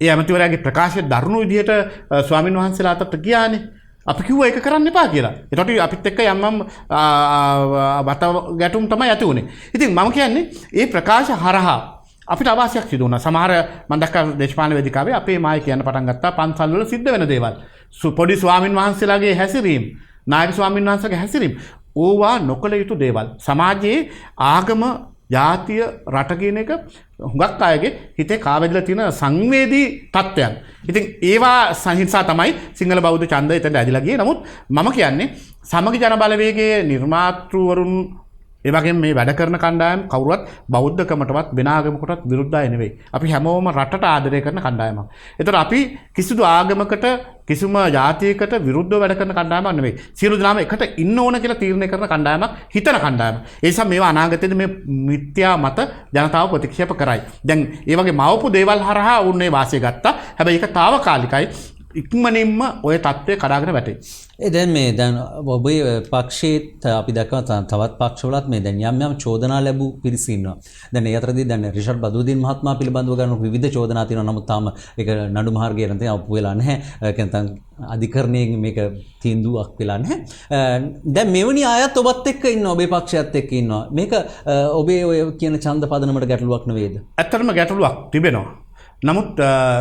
ඒ ඇමතිවරයාගේ ප්‍රකාශය දරුණු විදිහට ස්වාමින් වහන්සේලා අතට ගියානේ. අපි කිව්වා ඒක කරන්න එපා කියලා. ඒකට අපිත් එක්ක යම්මම් බත ගැටුම් තමයි ඇති වුනේ. ඉතින් මම කියන්නේ මේ ප්‍රකාශ හරහා අපිට අවාසියක් සිදු වුණා. සමහර මම දැක්කා දේශපාලන වේදිකාවේ අපේ මායි කියන්න පටන් ගත්තා පන්සල් වල සිද්ධ වෙන දේවල්. පොඩි ස්වාමින් වහන්සේලාගේ හැසිරීම, නායක ස්වාමින් වහන්සේගේ හැසිරීම ඕවා නොකළ යුතු දේවල්. සමාජයේ ආගම ජාතිය රට කියන එක හුඟක් අයගේ හිතේ කාවැදලා තියෙන සංවේදී තත්ත්වයන්. ඉතින් ඒවා සංහිංසා තමයි සිංහල බෞද්ධ ඡන්දය එතන ඇදිලා ගියේ. නමුත් මම කියන්නේ සමගි ජන බලවේගයේ නිර්මාතෘවරුන් ඒ වගේම මේ වැඩ කරන කණ්ඩායම් කවුරුවත් බෞද්ධකමටවත් වෙන ආගමකටවත් විරුද්ධ අය නෙවෙයි. අපි හැමෝම රටට ආදරය කරන කණ්ඩායමක්. ඒතර අපි කිසිදු ආගමකට කිසිම ජාතියකට විරුද්ධව වැඩ කරන කණ්ඩායමක් නෙවෙයි. සියලු දෙනාම එකට ඉන්න ඕන කියලා තීරණය කරන කණ්ඩායමක්, හිතන කණ්ඩායමක්. ඒ නිසා මේවා අනාගතයේදී මේ මිත්‍යා මත ජනතාව ප්‍රතික්ෂේප කරයි. දැන් ඒ වගේ මවපු දේවල් හරහා උන්නේ වාසිය ගත්තා. හැබැයි ඒක తాවකාලිකයි. ඉක්මනින්ම ඔය තත්ත්වය කඩාගෙන වැටේ. දැන් මේ දැන් ඔබේ පක්ෂයේත් අපි දැක්කා තවත් පක්ෂවලත් මේ දැන් යම් චෝදනා ලැබූ පිරිස ඉන්නවා. දැන් ඒ අතරදී දැන් රිෂඩ් බදුදීන් මහත්මයා පිළිබඳව ගන්න විවිධ චෝදනා තියෙනවා. නමුත් තාම ඒක නඩු මාර්ගයේ නැත්නම් අපු වෙලා නැහැ. ඒක නැත්නම් අධිකරණයෙන් මේක තීන්දුවක් වෙලා නැහැ. දැන් මෙවැනි අයත් ඔබත් එක්ක ඉන්නවා, ඔබේ පක්ෂයත් එක්ක ඉන්නවා. මේක ඔබේ ඔය කියන ඡන්ද පදනමට ගැටලුවක් නෙවෙයිද? ඇත්තටම ගැටලුවක් තිබෙනවා. නමුත්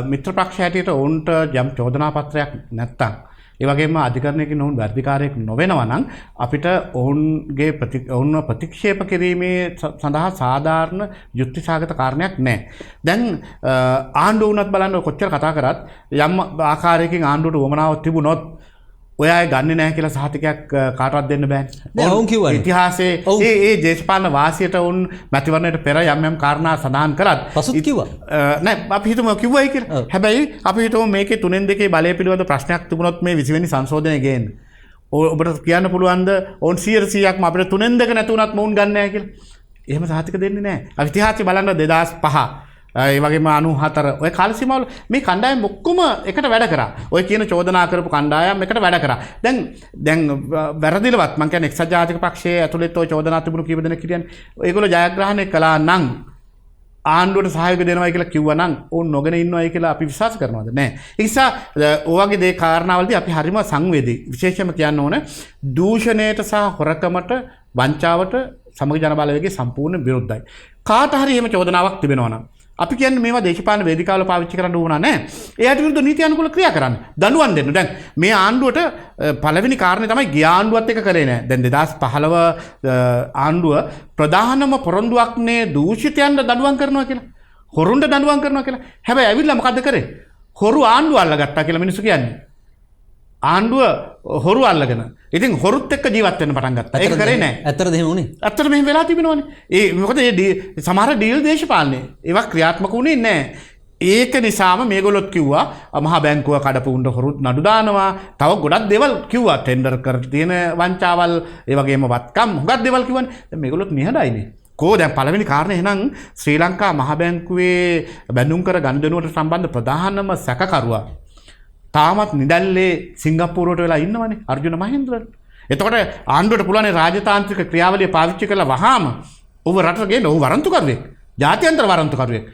මිත්‍ර පක්ෂ හැටියට ඔවුන්ට යම් චෝදනා පත්‍රයක් නැත්තම් ඒ වගේම අධිකරණයකින් ඔවුන් වර්ධිකාරයෙක් නොවෙනවා නම් අපිට ඔවුන්ගේ ඔවුන්ව ප්‍රතික්ෂේප කිරීමේ සඳහා සාධාරණ යුක්තිසහගත කාරණයක් නැහැ. දැන් ආණ්ඩුව වුණත් බලන්න කොච්චර කතා කරත් යම් ආකාරයකින් ආණ්ඩුවට වමනාවක් තිබුණොත් ඔය අය ගන්නේ නැහැ කියලා සහතිකයක් කාටවත් දෙන්න බෑනේ. ඔවුන් කිව්වනේ. ඉතිහාසයේ ඒ දේශපාලන වාසියට ඔවුන් මැතිවරණයට පෙර යම් යම් කාරණා සඳහන් කරත් පසුත් කිව්වා. නෑ අපි හිතමු කිව්වයි කියලා. හැබැයි අපි හිතමු මේකේ 3-2 බලය පිළිබඳ ප්‍රශ්නයක් තිබුණොත් මේ 20 වෙනි සංශෝධනය ගේන්න. ඔබට කියන්න පුළුවන්ද ඔවුන් 100%ක්ම අපිට 3-2 නැති වුණත් මොවුන් ගන්න නැහැ කියලා. එහෙම සහතික දෙන්නේ නැහැ. අපි ඉතිහාසය බලන්න 2005 ඒ වගේම 94 ඔය කාල සීමාවල මේ කණ්ඩායම් ඔක්කොම එකට වැඩ කරා. ඔය කියන චෝදනා කරපු කණ්ඩායම් එකට වැඩ කරා. දැන් වැරදිලවත් මම කියන්නේ එක්සත් ජාතික පක්ෂයේ ඇතුළත ඔය චෝදනා තිබුණු කීප දෙනෙක් කියන්නේ ඒගොල්ලෝ ජයග්‍රහණය කළා නම් ආණ්ඩුවට සහයෝගය දෙනවා කියලා කිව්වා නම් ඕන් නොගෙන ඉන්නවයි කියලා අපි විශ්වාස කරනවද? නැහැ. ඒ නිසා ඔය වගේ දේ කාරණාවලදී අපි හරිම සංවේදී. විශේෂයෙන්ම කියන්න ඕන දූෂණයට සහ හොරකමට වංචාවට සමග ජන බලවේගයේ සම්පූර්ණ විරුද්ධයි. කාට හරි එහෙම චෝදනාවක් තිබෙනවා නම් අපි කියන්නේ මේවා දේශපාලන වේදිකාවල පාවිච්චි කරන්න ඕන නැහැ. එයාට විරුද්ධ නීති අනුකූල ක්‍රියා කරන්න. දඬුවම් දෙන්න. දැන් මේ ආණ්ඩුවට පළවෙනි කාරණේ තමයි ගිය ආණ්ඩුවත් එක කරේ නැහැ. දැන් 2015 ආණ්ඩුව ප්‍රධානම පොරොන්දුවක්නේ දූෂිතයන්ට දඬුවම් කරනවා කියලා. හොරුන්ට දඬුවම් කරනවා කියලා. හැබැයි ඇවිල්ලා මොකද්ද කරේ? හොරු ආණ්ඩුව අල්ලගත්තා කියලා මිනිස්සු කියන්නේ. ආණ්ඩුව හොරු අල්ලගෙන. ඉතින් හොරුත් එක්ක ජීවත් වෙන්න පටන් ගත්තා. ඒක කරේ නැහැ. ඇත්තටද එහෙම වුණේ? ඇත්තට මෙහෙම වෙලා තිබෙනවනේ. ඒ මොකද මේ සමහර ඩීල් දේශපාලනේ ඒවා ක්‍රියාත්මක වුණේ නැහැ. ඒක නිසාම මේගොල්ලොත් කිව්වා මහා බැංකුව කඩපුුන්ට හොරුත් නඩු දානවා. තව ගොඩක් දේවල් කිව්වා. ටෙන්ඩර් කර තියෙන වංචාවල් ඒ වගේම වත්කම් හුඟක් දේවල් කිව්වනේ. දැන් මේගොල්ලොත් නිහඬයිනේ. දැන් පළවෙනි කාරණේ එහෙනම් ශ්‍රී ලංකා මහ බැංකුවේ බැඳුම් කර ගනුදෙනුවට සම්බන්ධ ප්‍රධානම සැකකරුවා තාමත් නිදැල්ලේ සිංගප්පූරුවට වෙලා ඉන්නවනේ අර්ජුන මහේන්ද්‍රන්. එතකොට ආණ්ඩුවට පුළුවන් රාජතාන්ත්‍රික ක්‍රියාවලිය පාවිච්චි කරලා වහාම ඔබ රටට ගේන්න ඔහු වරන්තුකරුවෙක්. ජාත්‍යන්තර වරන්තුකරුවෙක්.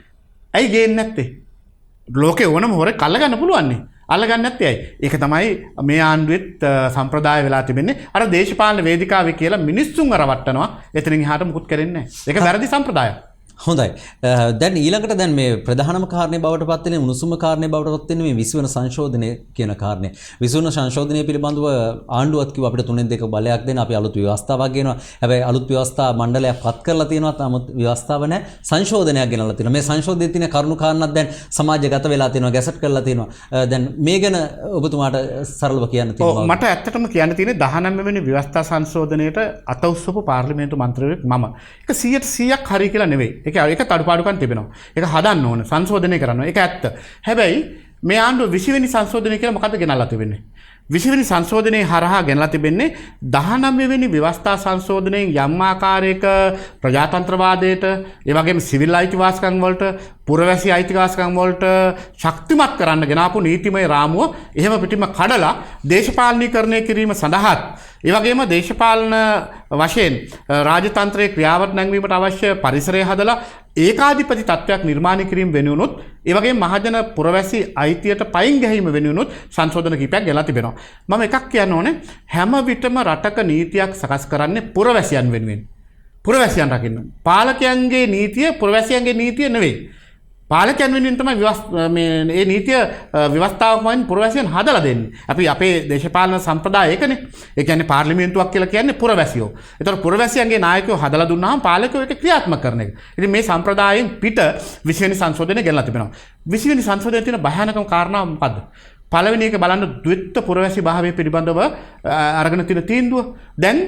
ඇයි ගේන්නේ නැත්තේ? ලෝකේ ඕනම හොරෙක් අල්ලගන්න පුළුවන් නේ. අල්ලගන්න නැත්තේ ඇයි? ඒක තමයි මේ ආණ්ඩුවෙත් සම්ප්‍රදාය වෙලා තිබෙන්නේ. අර දේශපාලන වේදිකාවේ කියලා මිනිස්සුන් රවට්ටනවා. එතනින් එහාට මුකුත් කරන්නේ නැහැ. ඒක වැරදි සම්ප්‍රදායක්. හොඳයි. දැන් ඊළඟට දැන් මේ ප්‍රධානම කාරණේ බවට පත් වෙන්නේ උණුසුම කාරණේ බවට පත් වෙන්නේ මේ 20 වෙනි සංශෝධනය කියන කාරණේ. 20 වෙනි සංශෝධනය පිළිබඳව ආණ්ඩුවත් කිව්වා අපිට 3-2 බලයක් දෙන්න අපි අලුත් ව්‍යවස්ථාවක් ගෙනවා. හැබැයි අලුත් ව්‍යවස්ථා මණ්ඩලයක් පත් කරලා තියෙනවා. නමුත් ව්‍යවස්ථාව නැහැ. සංශෝධනයක් ගෙනල්ලා තියෙනවා. මේ සංශෝධනයේ තියෙන කරුණු කාරණාත් දැන් සමාජගත වෙලා තියෙනවා. ගැසට් කරලා තියෙනවා. දැන් මේ ගැන ඔබතුමාට සරලව කියන්න තියෙනවා. මට ඇත්තටම කියන්න තියෙන්නේ 19 වෙනි ව්‍යවස්ථා සංශෝධනයට අත උස්සපු පාර්ලිමේන්තු මන්ත්‍රීවරයෙක් මම. ඒක 100%ක් හරි කියලා නෙවෙයි. ඒක තඩුපාඩුකම් තිබෙනවා. ඒක හදන්න ඕන. සංශෝධනය කරන්න ඕන. ඒක ඇත්ත. හැබැයි මේ ආණ්ඩුව 20 වෙනි සංශෝධනය කියලා මොකද්ද ගෙනල්ලා තිබෙන්නේ? 20 වෙනි සංශෝධනයේ හරහා ගෙනලා තිබෙන්නේ 19 වෙනි ව්‍යවස්ථා සංශෝධනයෙන් යම් ආකාරයක ප්‍රජාතන්ත්‍රවාදයට, ඒ වගේම සිවිල් අයිතිවාසිකම් වලට, පුරවැසි අයිතිවාසිකම් වලට ශක්තිමත් කරන්න ගෙනාපු නීතිමය රාමුව එහෙම පිටින්ම කඩලා දේශපාලනීකරණය කිරීම සඳහාත් ඒ වගේම දේශපාලන වශයෙන් රාජතන්ත්‍රයේ ක්‍රියාවට නැංවීමට අවශ්‍ය පරිසරය හදලා ඒකාධිපති තත්ත්වයක් නිර්මාණය කිරීම වෙනුවනොත් ඒ වගේම මහජන පුරවැසි අයිතියට පයින් ගැහිම වෙනුවනොත් සංශෝධන කිහිපයක් ගෙනලා තිබෙනවා. මම එකක් කියන්න ඕනේ හැම විටම රටක නීතියක් සකස් කරන්නේ පුරවැසියන් වෙනුවෙන්. පුරවැසියන් රකින්න. පාලකයන්ගේ නීතිය පුරවැසියන්ගේ නීතිය නෙවෙයි. පාලකයන් වෙනුවෙන් තමයි මේ නීතිය ව්‍යවස්ථාවක් වයින් පුරවැසියන් හදලා දෙන්නේ. අපි අපේ දේශපාලන සම්ප්‍රදාය ඒකනේ. ඒ කියන්නේ පාර්ලිමේන්තුවක් කියලා කියන්නේ පුරවැසියෝ. ඒතර පුරවැසියන්ගේ නායකයෝ හදලා දුන්නාම පාලකයෝ ඒක ක්‍රියාත්මක කරන එක. ඉතින් මේ සම්ප්‍රදායෙන් පිට 20 වෙනි සංශෝධනය ගෙනලා තිබෙනවා. 20 වෙනි සංශෝධනයේ තියෙන භයානකම කාරණාව මොකද්ද? පළවෙනි එක බලන්න ද්විත්ව පුරවැසි භාවය පිළිබඳව අරගෙන තියෙන තීන්දුව. දැන්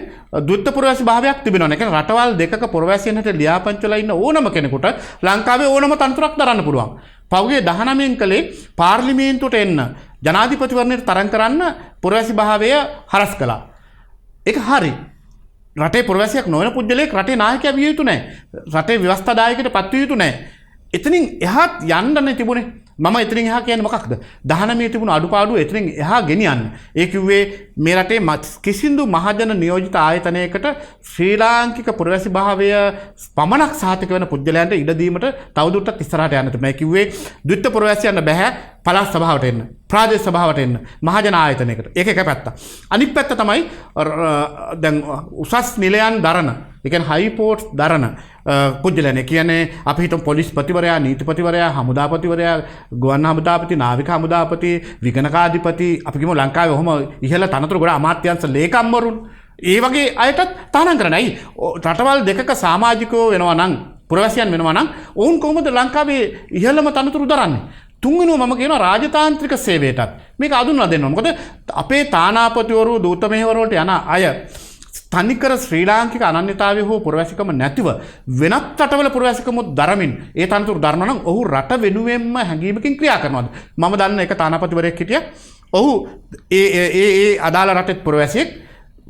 ද්විත්ව පුරවැසි භාවයක් තිබෙනවා. ඒ කියන්නේ රටවල් දෙකක පුරවැසියන්ට ලියාපදිංචි වෙලා ඉන්න ඕනම කෙනෙකුට ලංකාවේ ඕනම තනතුරක් දරන්න පුළුවන්. පහුගිය 19 කලේ පාර්ලිමේන්තුවට එන්න ජනාධිපතිවරණයට තරම් කරන්න පුරවැසි භාවය හරස් කළා. ඒක හරි. රටේ පුරවැසියෙක් නොවන පුද්ගලයෙක් රටේ නායකයා විය යුතු නැහැ. රටේ ව්‍යවස්ථාදායකයට පත් විය යුතු නැහැ. එතනින් එහාත් යන්නනේ තිබුණේ. මම එතනින් එහා කියන්නේ මොකක්ද? 19 තිබුණු අඩුපාඩුව එතනින් එහා ගෙනියන්න. ඒ කිව්වේ මේ රටේ කිසිදු මහජන නියෝජිත ආයතනයකට ශ්‍රී ලාංකික පුරවැසි භාවය පමණක් සහතික වෙන පුද්ගලයන්ට ඉඩ දීමට තවදුරටත් ඉස්සරහට යන්න තමයි. කිව්වේ ද්විත්ව පුරවැසියන්ට බෑ පළාත් සභාවට එන්න, ප්‍රාදේශ සභාවට එන්න, මහජන ආයතනයකට. ඒක එක පැත්තක්. අනිත් පැත්ත තමයි දැන් උසස් නිලයන් දරන ඒ කියන්නේ හයි පෝස්ට් දරන පුජ්‍යලනේ කියන්නේ අපි හිතමු පොලිස්පතිවරයා, නීතිපතිවරයා, හමුදාපතිවරයා, ගුවන් හමුදාපති, නාවික හමුදාපති, විගණකාධිපති, අපි කියමු ලංකාවේ ඔහොම ඉහළ තනතුරු ගොඩ අමාත්‍යාංශ ලේකම්වරුන් ඒ වගේ අයටත් තහනම් කරන්නයි රටවල් දෙකක සමාජිකයෝ වෙනවා නම් පුරවැසියන් වෙනවා නම් ඔවුන් කොහොමද ලංකාවේ ඉහළම තනතුරු දරන්නේ? තුන්වෙනුව මම කියනවා රාජතාන්ත්‍රික සේවයටත් මේක අඳුන්වා දෙන්න ඕන. මොකද අපේ තානාපතිවරු දූත මෙහෙවර වලට යන අය තනිකර ශ්‍රී ලාංකික අනන්‍යතාවය හෝ පුරවැසිකම නැතිව වෙනත් රටවල පුරවැසිකමුත් දරමින් ඒ තනතුරු දරනවා නම් ඔහු රට වෙනුවෙන්ම හැඟීමකින් ක්‍රියා කරනවාද? මම දන්න එක තානාපතිවරයෙක් හිටියා. ඔහු ඒ අදාළ රටේ පුරවැසියෙක්,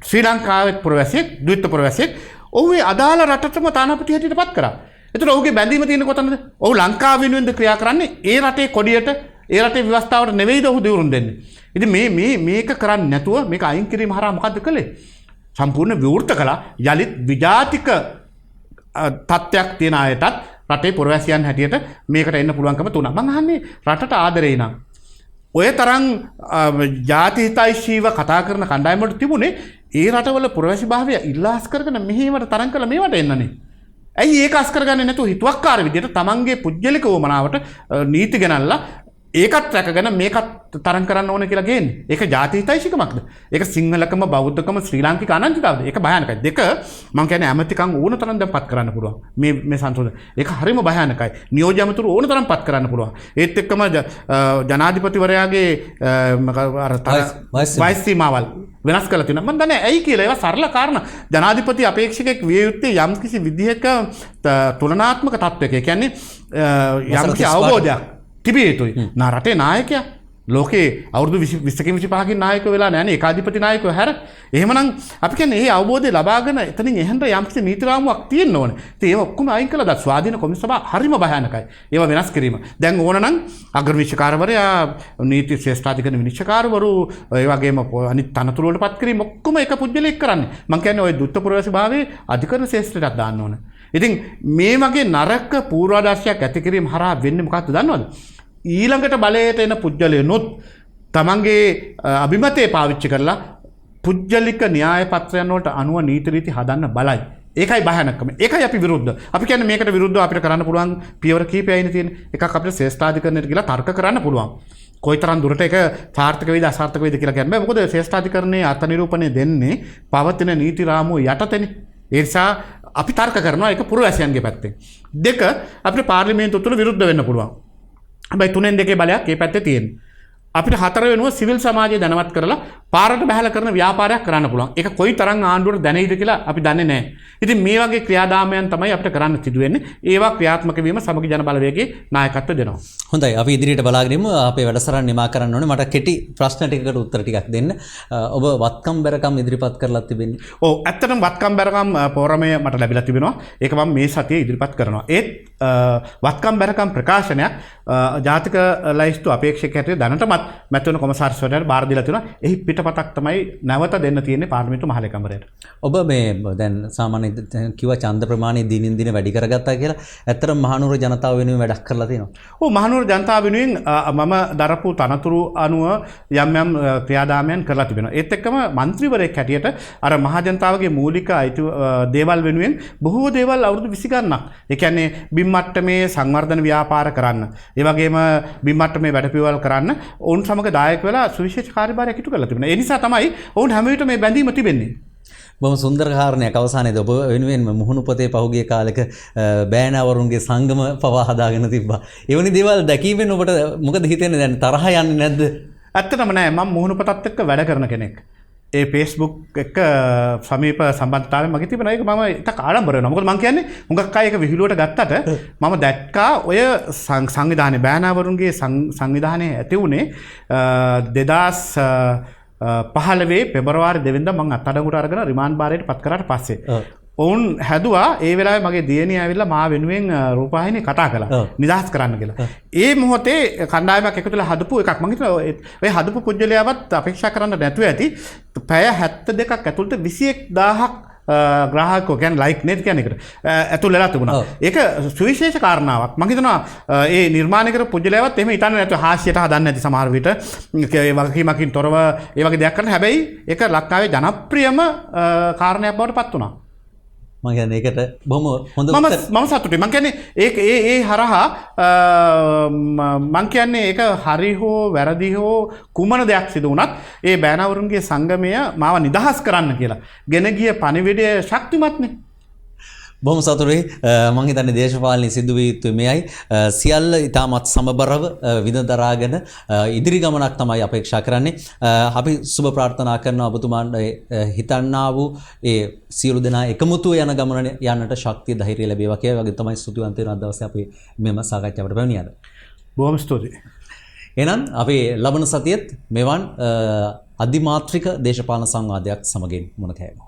ශ්‍රී ලංකාවේ පුරවැසියෙක්, ද්විත්ව පුරවැසියෙක්. ඔහු ඒ අදාළ රටටම තානාපති හැටියට පත් කරා. එතකොට ඔහුගේ බැඳීම තියෙන කොතනද? ඔහු ලංකාව වෙනුවෙන්ද ක්‍රියා කරන්නේ ඒ රටේ කොඩියට, ඒ රටේ ව්‍යවස්ථාවට නෙවෙයිද ඔහු දියුරුම් දෙන්නේ. ඉතින් මේක කරන්නේ නැතුව මේක අයින් කිරීම හරහා මොකද්ද කළේ? සම්පූර්ණ විවෘත කළා. යලිත් විජාතික තත්ත්වයක් තියෙන අයටත් රටේ පුරවැසියන් හැටියට මේකට එන්න පුළුවන්කම තුනක්. මම අහන්නේ රටට ආදරේ නම් ඔය තරම් ජාති හිතයිශීව කතා කරන කණ්ඩායම් වලට තිබුණේ ඒ රටවල පුරවැසි භාවය ඉල්ලාස් කරගෙන මෙහෙවට තරම් කළ මේවට එන්නනේ. ඇයි ඒක අස් කරගන්නේ නැතුව හිතුවක්කාර විදිහට තමන්ගේ පුජ්‍යලික වමනාවට නීති ගෙනල්ලා ඒකත් රැකගෙන මේකත් තරම් කරන්න ඕන කියලා ගේන්නේ. ඒක ජාති හිතයිශිකමක්ද? ඒක සිංහලකම බෞද්ධකම ශ්‍රී ලාංකික අනන්‍යතාවද? ඒක භයානකයි. දෙක මම කියන්නේ ඇමතිකම් ඕන තරම් දැන් පත් කරන්න පුළුවන්. මේ සංශෝධන. ඒක හරිම භයානකයි. නියෝජ්‍ය ඇමතුරු ඕන තරම් පත් කරන්න පුළුවන්. ඒත් එක්කම ජනාධිපතිවරයාගේ වයස් සීමාවල් වෙනස් කළ තියෙනවා. මම දන්නේ ඇයි කියලා. ඒවා සරල කාරණා. ජනාධිපති අපේක්ෂකෙක් විය යුත්තේ යම්කිසි විදිහක තුලනාත්මක තත්වයක. ඒ කියන්නේ යම්කිසි අවබෝධයක් තිබිය යුතුයි. රටේ නායකයා ලෝකේ අවුරුදු 20කින් 25කින් නායකයෝ වෙලා නැහැ නේ. ඒකාධිපති නායකයෝ හැර. එහෙමනම් අපි කියන්නේ මේ අවබෝධය ලබාගෙන එතනින් එහෙන්ට යම්කිසි නීති රාමුවක් තියෙන්න ඕනේ. ඉතින් ඒව ඔක්කොම අයින් කළා. දා ස්වාධීන කොමිසම සභාව හරිම භයානකයි. ඒව වෙනස් කිරීම. දැන් ඕන නම් අග්‍රවිනිශ්චයකාරවරයා, නීති ශ්‍රේෂ්ඨාධිකරණ විනිශ්චයකාරවරු, ඒ වගේම අනිත් තනතුරු වලට පත් කිරීම ඔක්කොම එක පුජ්‍යලෙක් කරන්නේ. මම කියන්නේ ওই දුත්ත පුරවැසි භාවයේ අධිකරණ ශ්‍රේෂ්ඨයට දාන්න ඕනේ. ඉතින් මේ වගේ නරක පූර්වාදර්ශයක් ඇති කිරීම හරහා වෙන්නේ මොකක්ද දන්නවද? ඊළඟට බලයට එන පුජ්‍යලයනොත් තමන්ගේ අභිමතය පාවිච්චි කරලා පුජ්‍යලික න්‍යාය පත්‍රයන් වලට අනුව නීති රීති හදන්න බලයි. ඒකයි භයානකම. ඒකයි අපි විරුද්ධ. අපි කියන්නේ මේකට විරුද්ධව අපිට කරන්න පුළුවන් පියවර කීපයයිනේ තියෙන්නේ. එකක් අපිට ශ්‍රේෂ්ඨාධිකරණයට ගිහලා තර්ක කරන්න පුළුවන්. කොයිතරම් දුරට ඒක සාර්ථක වේද අසාර්ථක වේද කියලා කියන්න බෑ. මොකද ශ්‍රේෂ්ඨාධිකරණයේ අර්ථ නිරූපණය දෙන්නේ පවතින නීති රාමුව යටතේනේ. ඒ නිසා අපි තර්ක කරනවා ඒක පුරවැසියන්ගේ පැත්තෙන්. දෙක අපිට පාර්ලිමේන්තුව තුළ විරුද්ධ වෙන්න පුළුවන්. හැබැයි 3-2 බලයක් මේ පැත්තේ තියෙනවා. අපිට 4 වෙනුව සිවිල් සමාජය දැනවත් කරලා පාරට බහැලා කරන ව්‍යාපාරයක් කරන්න පුළුවන්. ඒක කොයි තරම් ආණ්ඩුවට දැනෙයිද කියලා අපි දන්නේ නැහැ. ඉතින් මේ වගේ ක්‍රියාදාමයන් තමයි අපිට කරන්න සිදු වෙන්නේ. ඒවා ක්‍රියාත්මක වීම සමගි ජන බලවේගයේ නායකත්වය දෙනවා. හොඳයි. අපි ඉදිරියට බලාගෙන ඉමු. අපේ වැඩසටහන නිමා කරන්න ඕනේ. මට කෙටි ප්‍රශ්න ටිකකට උත්තර ටිකක් දෙන්න. ඔබ වත්කම් බැරකම් ඉදිරිපත් කරලා තිබෙන්නේ. ඔව් ඇත්තටම වත්කම් බැරකම් පෝරමය මට ලැබිලා තිබෙනවා. ඒක මම මේ සතියේ ඉදිරිපත් කරනවා. ඒත් වත්කම් බැරකම් ප්‍රකාශනයක් ජාතික ලයිස්තු අපේක්ෂක හැටියට දැනටමත් මැතිවරණ කොමසාරිස්වරයාට බාර දීලා තියෙනවා. එහි පිටපතක් තමයි නැවත දෙන්න තියෙන්නේ පාර්ලිමේන්තු මහලේකම්වරයාට. ඔබ මේ දැන් සාමාන්‍ය කිව්වා ඡන්ද ප්‍රමාණය දිනින් දින වැඩි කරගත්තා කියලා. ඇත්තටම මහනුවර ජනතාව වෙනුවෙන් වැඩක් කරලා තියෙනවා. ඔව් මහනුවර ජනතාව වෙනුවෙන් මම දරපු තනතුරු අනුව යම් යම් ක්‍රියාදාමයන් කරලා තිබෙනවා. ඒත් එක්කම മന്ത്രിවරයෙක් හැටියට අර මහ ජනතාවගේ මූලික අයිති දේවල් වෙනුවෙන් බොහෝ දේවල් අවුරුදු 20 ගණනක්. ඒ කියන්නේ බිම් මට්ටමේ සංවර්ධන ව්‍යාපාර කරන්න. ඒ වගේම බිම් මට්ටමේ වැඩපිළිවෙල කරන්න ඔවුන් සමග දායක වෙලා සුවිශේෂ කාර්යභාරයක් ඉටු කරලා තිබෙනවා. ඒ නිසා තමයි ඔවුන් හැම විටම මේ බැඳීම තිබෙන්නේ. බොහොම සුන්දර කාරණයක් අවසානයේදී ඔබ වෙනුවෙන් මුහුණු පොතේ පහුගිය කාලෙක බෑනාවරුන්ගේ සංගම පවා හදාගෙන තිබ්බා. එවැනි දේවල් දැකීමෙන් ඔබට මොකද හිතෙන්නේ? දැන් තරහ යන්නේ නැද්ද? ඇත්තටම නෑ. මම මුහුණු පොතත් එක්ක වැඩ කරන කෙනෙක්. ඒ Facebook එක සමීප සම්බන්ධතාවය මගේ තිබෙනවා. ඒක මම ඉතක ආඩම්බර වෙනවා. මොකද මම කියන්නේ හුඟක් අය ඒක විහිළුවට ගත්තට මම දැක්කා ඔය සංවිධානයේ බෑනාවරුන්ගේ සංවිධානයේ ඇති වුණේ 2015 පෙබරවාරි 2 වෙනිදා මම අත්අඩංගුවට අරගෙන රිමාන්ඩ් බාරයට පත් කරාට පස්සේ ඔවුන් හැදුවා ඒ වෙලාවේ මගේ දියණිය ඇවිල්ලා මා වෙනුවෙන් රූපවාහිනිය කතා කළා නිදහස් කරන්න කියලා. ඒ මොහොතේ කණ්ඩායමක් එකතු වෙලා හදපු එකක්. මම හිතනවා ඔය හදපු පුජ්‍යලයාවත් අපේක්ෂා කරන්න නැතුව ඇති. පැය 72ක් ඇතුළත 21000ක් ග්‍රාහකෝ කියන්නේ ලයික් නේද කියන්නේ එකට ඇතුල් වෙලා තිබුණා. ඒක සුවිශේෂ කාරණාවක්. මම හිතනවා ඒ නිර්මාණය කරපු පුජ්‍යලයාවත් එහෙම හිතන්නේ නැතුව හාස්‍යයට හදන්නේ නැති සමහර විට ඒ වගකීමකින් තොරව ඒ වගේ දෙයක් කරන හැබැයි ඒක ලංකාවේ ජනප්‍රියම කාරණයක් බවට පත් වුණා. මම කියන්නේ ඒකට බොහොම හොඳ මම සතුටුයි. මං කියන්නේ ඒ හරහා මං කියන්නේ ඒක හරි හෝ වැරදි හෝ කුමන දෙයක් සිදු වුණත් ඒ බෑනවරුන්ගේ සංගමය මාව නිදහස් කරන්න කියලා ගෙන ගිය පණිවිඩය ශක්තිමත්නේ. බොහොම සතුටුයි. මම හිතන්නේ දේශපාලනයේ සිදු විය යුතු මෙයයි. සියල්ල ඉතාමත් සමබරව විඳදරාගෙන ඉදිරි ගමනක් තමයි අපේක්ෂා කරන්නේ. අපි සුබ ප්‍රාර්ථනා කරනවා ඔබතුමාට හිතන්නා වූ ඒ සියලු දෙනා එකමුතුව යන ගමන යන්නට ශක්තිය ධෛර්යය ලැබේවා කියලා වගේ තමයි ස්තුතිවන්ත වෙන දවසේ අපි මෙම සාකච්ඡාවට පැමිණියද. බොහොම ස්තුතියි. එහෙනම් අපි ලබන සතියේත් මෙවන් අධිමාත්‍රික දේශපාලන සංවාදයක් සමගින් මුණ ගැහෙමු.